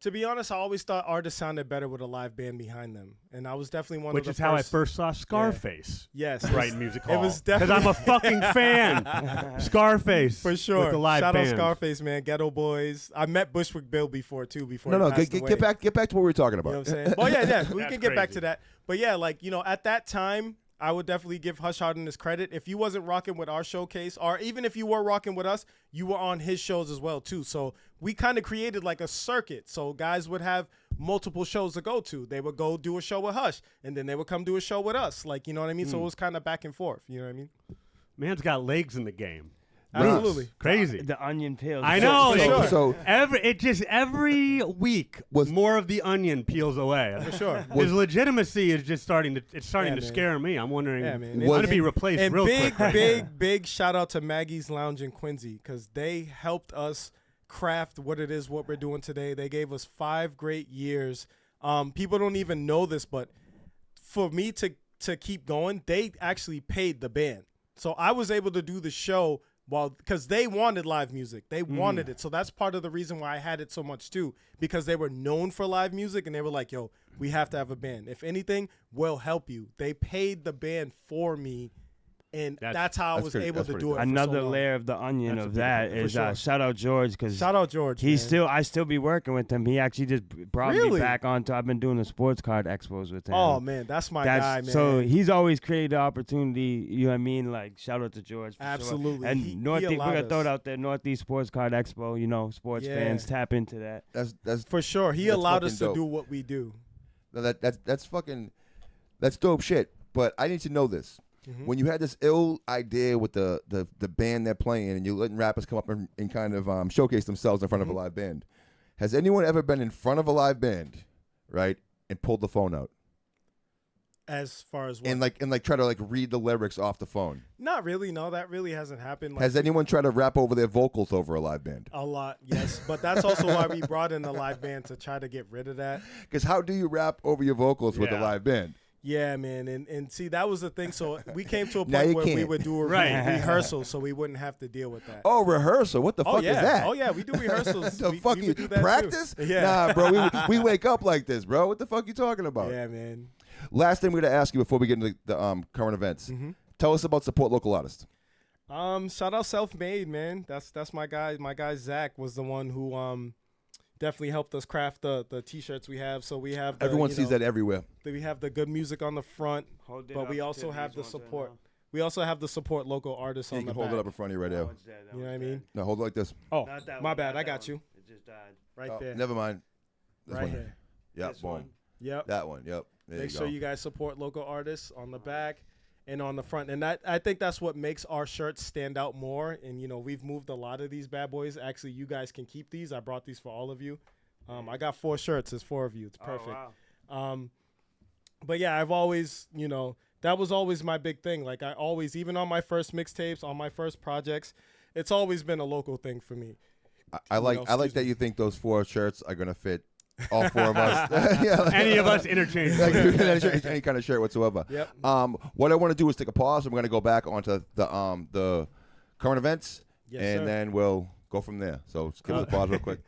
To be honest, I always thought artists sounded better with a live band behind them, and I was definitely one Which of the is how I first saw Scarface. Yes, Brighton Music Hall. It was because definitely I'm a fucking fan. Scarface for sure. with the live Shout band. out Scarface, man. Ghetto Boys. I met Bushwick Bill before. No, he passed away. get back to what we were talking about. You know what I'm saying? Well, yeah, we That's can get back crazy. to that. But yeah, like, at that time, I would definitely give Hush Hardin his credit. If you wasn't rocking with our showcase, or even if you were rocking with us, you were on his shows as well, too. So we kind of created like a circuit. So guys would have multiple shows to go to. They would go do a show with Hush, and then they would come do a show with us. Like, you know what I mean? So it was kind of back and forth. You know what I mean? Man's got legs in the game. Absolutely. Crazy. the onion peels. I know. sure. Every week, more of the onion peels away. For sure. His legitimacy is just starting to man. scare me. I'm wondering, man. going to be replaced And real big, quick. big shout out to Maggie's Lounge in Quincy, because they helped us craft what we're doing today. They gave us 5 great years. People don't even know this, but for me to keep going, they actually paid the band. So I was able to do the show because they wanted live music. They wanted it. So that's part of the reason why I had it so much too, because they were known for live music, and they were like, yo, we have to have a band. If anything, we'll help you. They paid the band for me, and that's how I was able to do it. Another layer of the onion of that is shout out George, because I still be working with him. He actually just brought me back onto. I've been doing the sports card expos with him. Oh man, that's my guy, man. So he's always created the opportunity. You know what I mean? Like shout out to George. Absolutely. Sure. And Northeast, we're gonna throw it out there. Northeast Sports Card Expo. Sports fans tap into that. That's for sure. He allowed us to dope. do what we do. No, that's dope shit. But I need to know this. When you had this ill idea with the band they're playing, and you're letting rappers come up and kind of showcase themselves in front of a live band, has anyone ever been in front of a live band, right, and pulled the phone out? As far as what? And try to read the lyrics off the phone? Not really. No, that really hasn't happened. Has anyone tried to rap over their vocals over a live band? A lot, yes. But that's also why we brought in the live band, to try to get rid of that. Because how do you rap over your vocals with a live band? Yeah, man, and see, that was the thing. So we came to a point where we would do a rehearsal, so we wouldn't have to deal with that. Oh, rehearsal? What the fuck is that? Oh yeah, we do rehearsals. The fuck you do that practice? Too. Yeah. Nah, bro, we wake up like this, bro. What the fuck you talking about? Yeah, man. Last thing we're gonna ask you before we get into the current events. Tell us about support local artists. Shout out Self Made, man. That's my guy. My guy Zach was the one who definitely helped us craft the t-shirts we have. So we have everyone sees that everywhere. We have the good music on the front, but we also have the support. We also have the support local artists on the back. You can hold it up in front of you right there. You know what I mean? No, hold it like this. Oh, my bad. I got you. It just died. Right there. Never mind. This right one. here. Yep, boom. Yep. That one. Yep. There Make you sure go. you guys support local artists on the back and on the front. And I think that's what makes our shirts stand out more. And, we've moved a lot of these bad boys. Actually, you guys can keep these. I brought these for all of you. I got 4 shirts. It's 4 of you. It's perfect. Oh, wow. But yeah, I've always, that was always my big thing. Like I always, even on my first mixtapes, on my first projects, it's always been a local thing for me. I like excuse that me. you think those 4 shirts are gonna fit all 4 of us. Yeah. Any of us interchangeably. Like, any kind of shirt whatsoever. Yep. What I want to do is take a pause. I'm going to go back onto the current events, Yes, and sir. then we'll go from there. So just give us a pause real quick.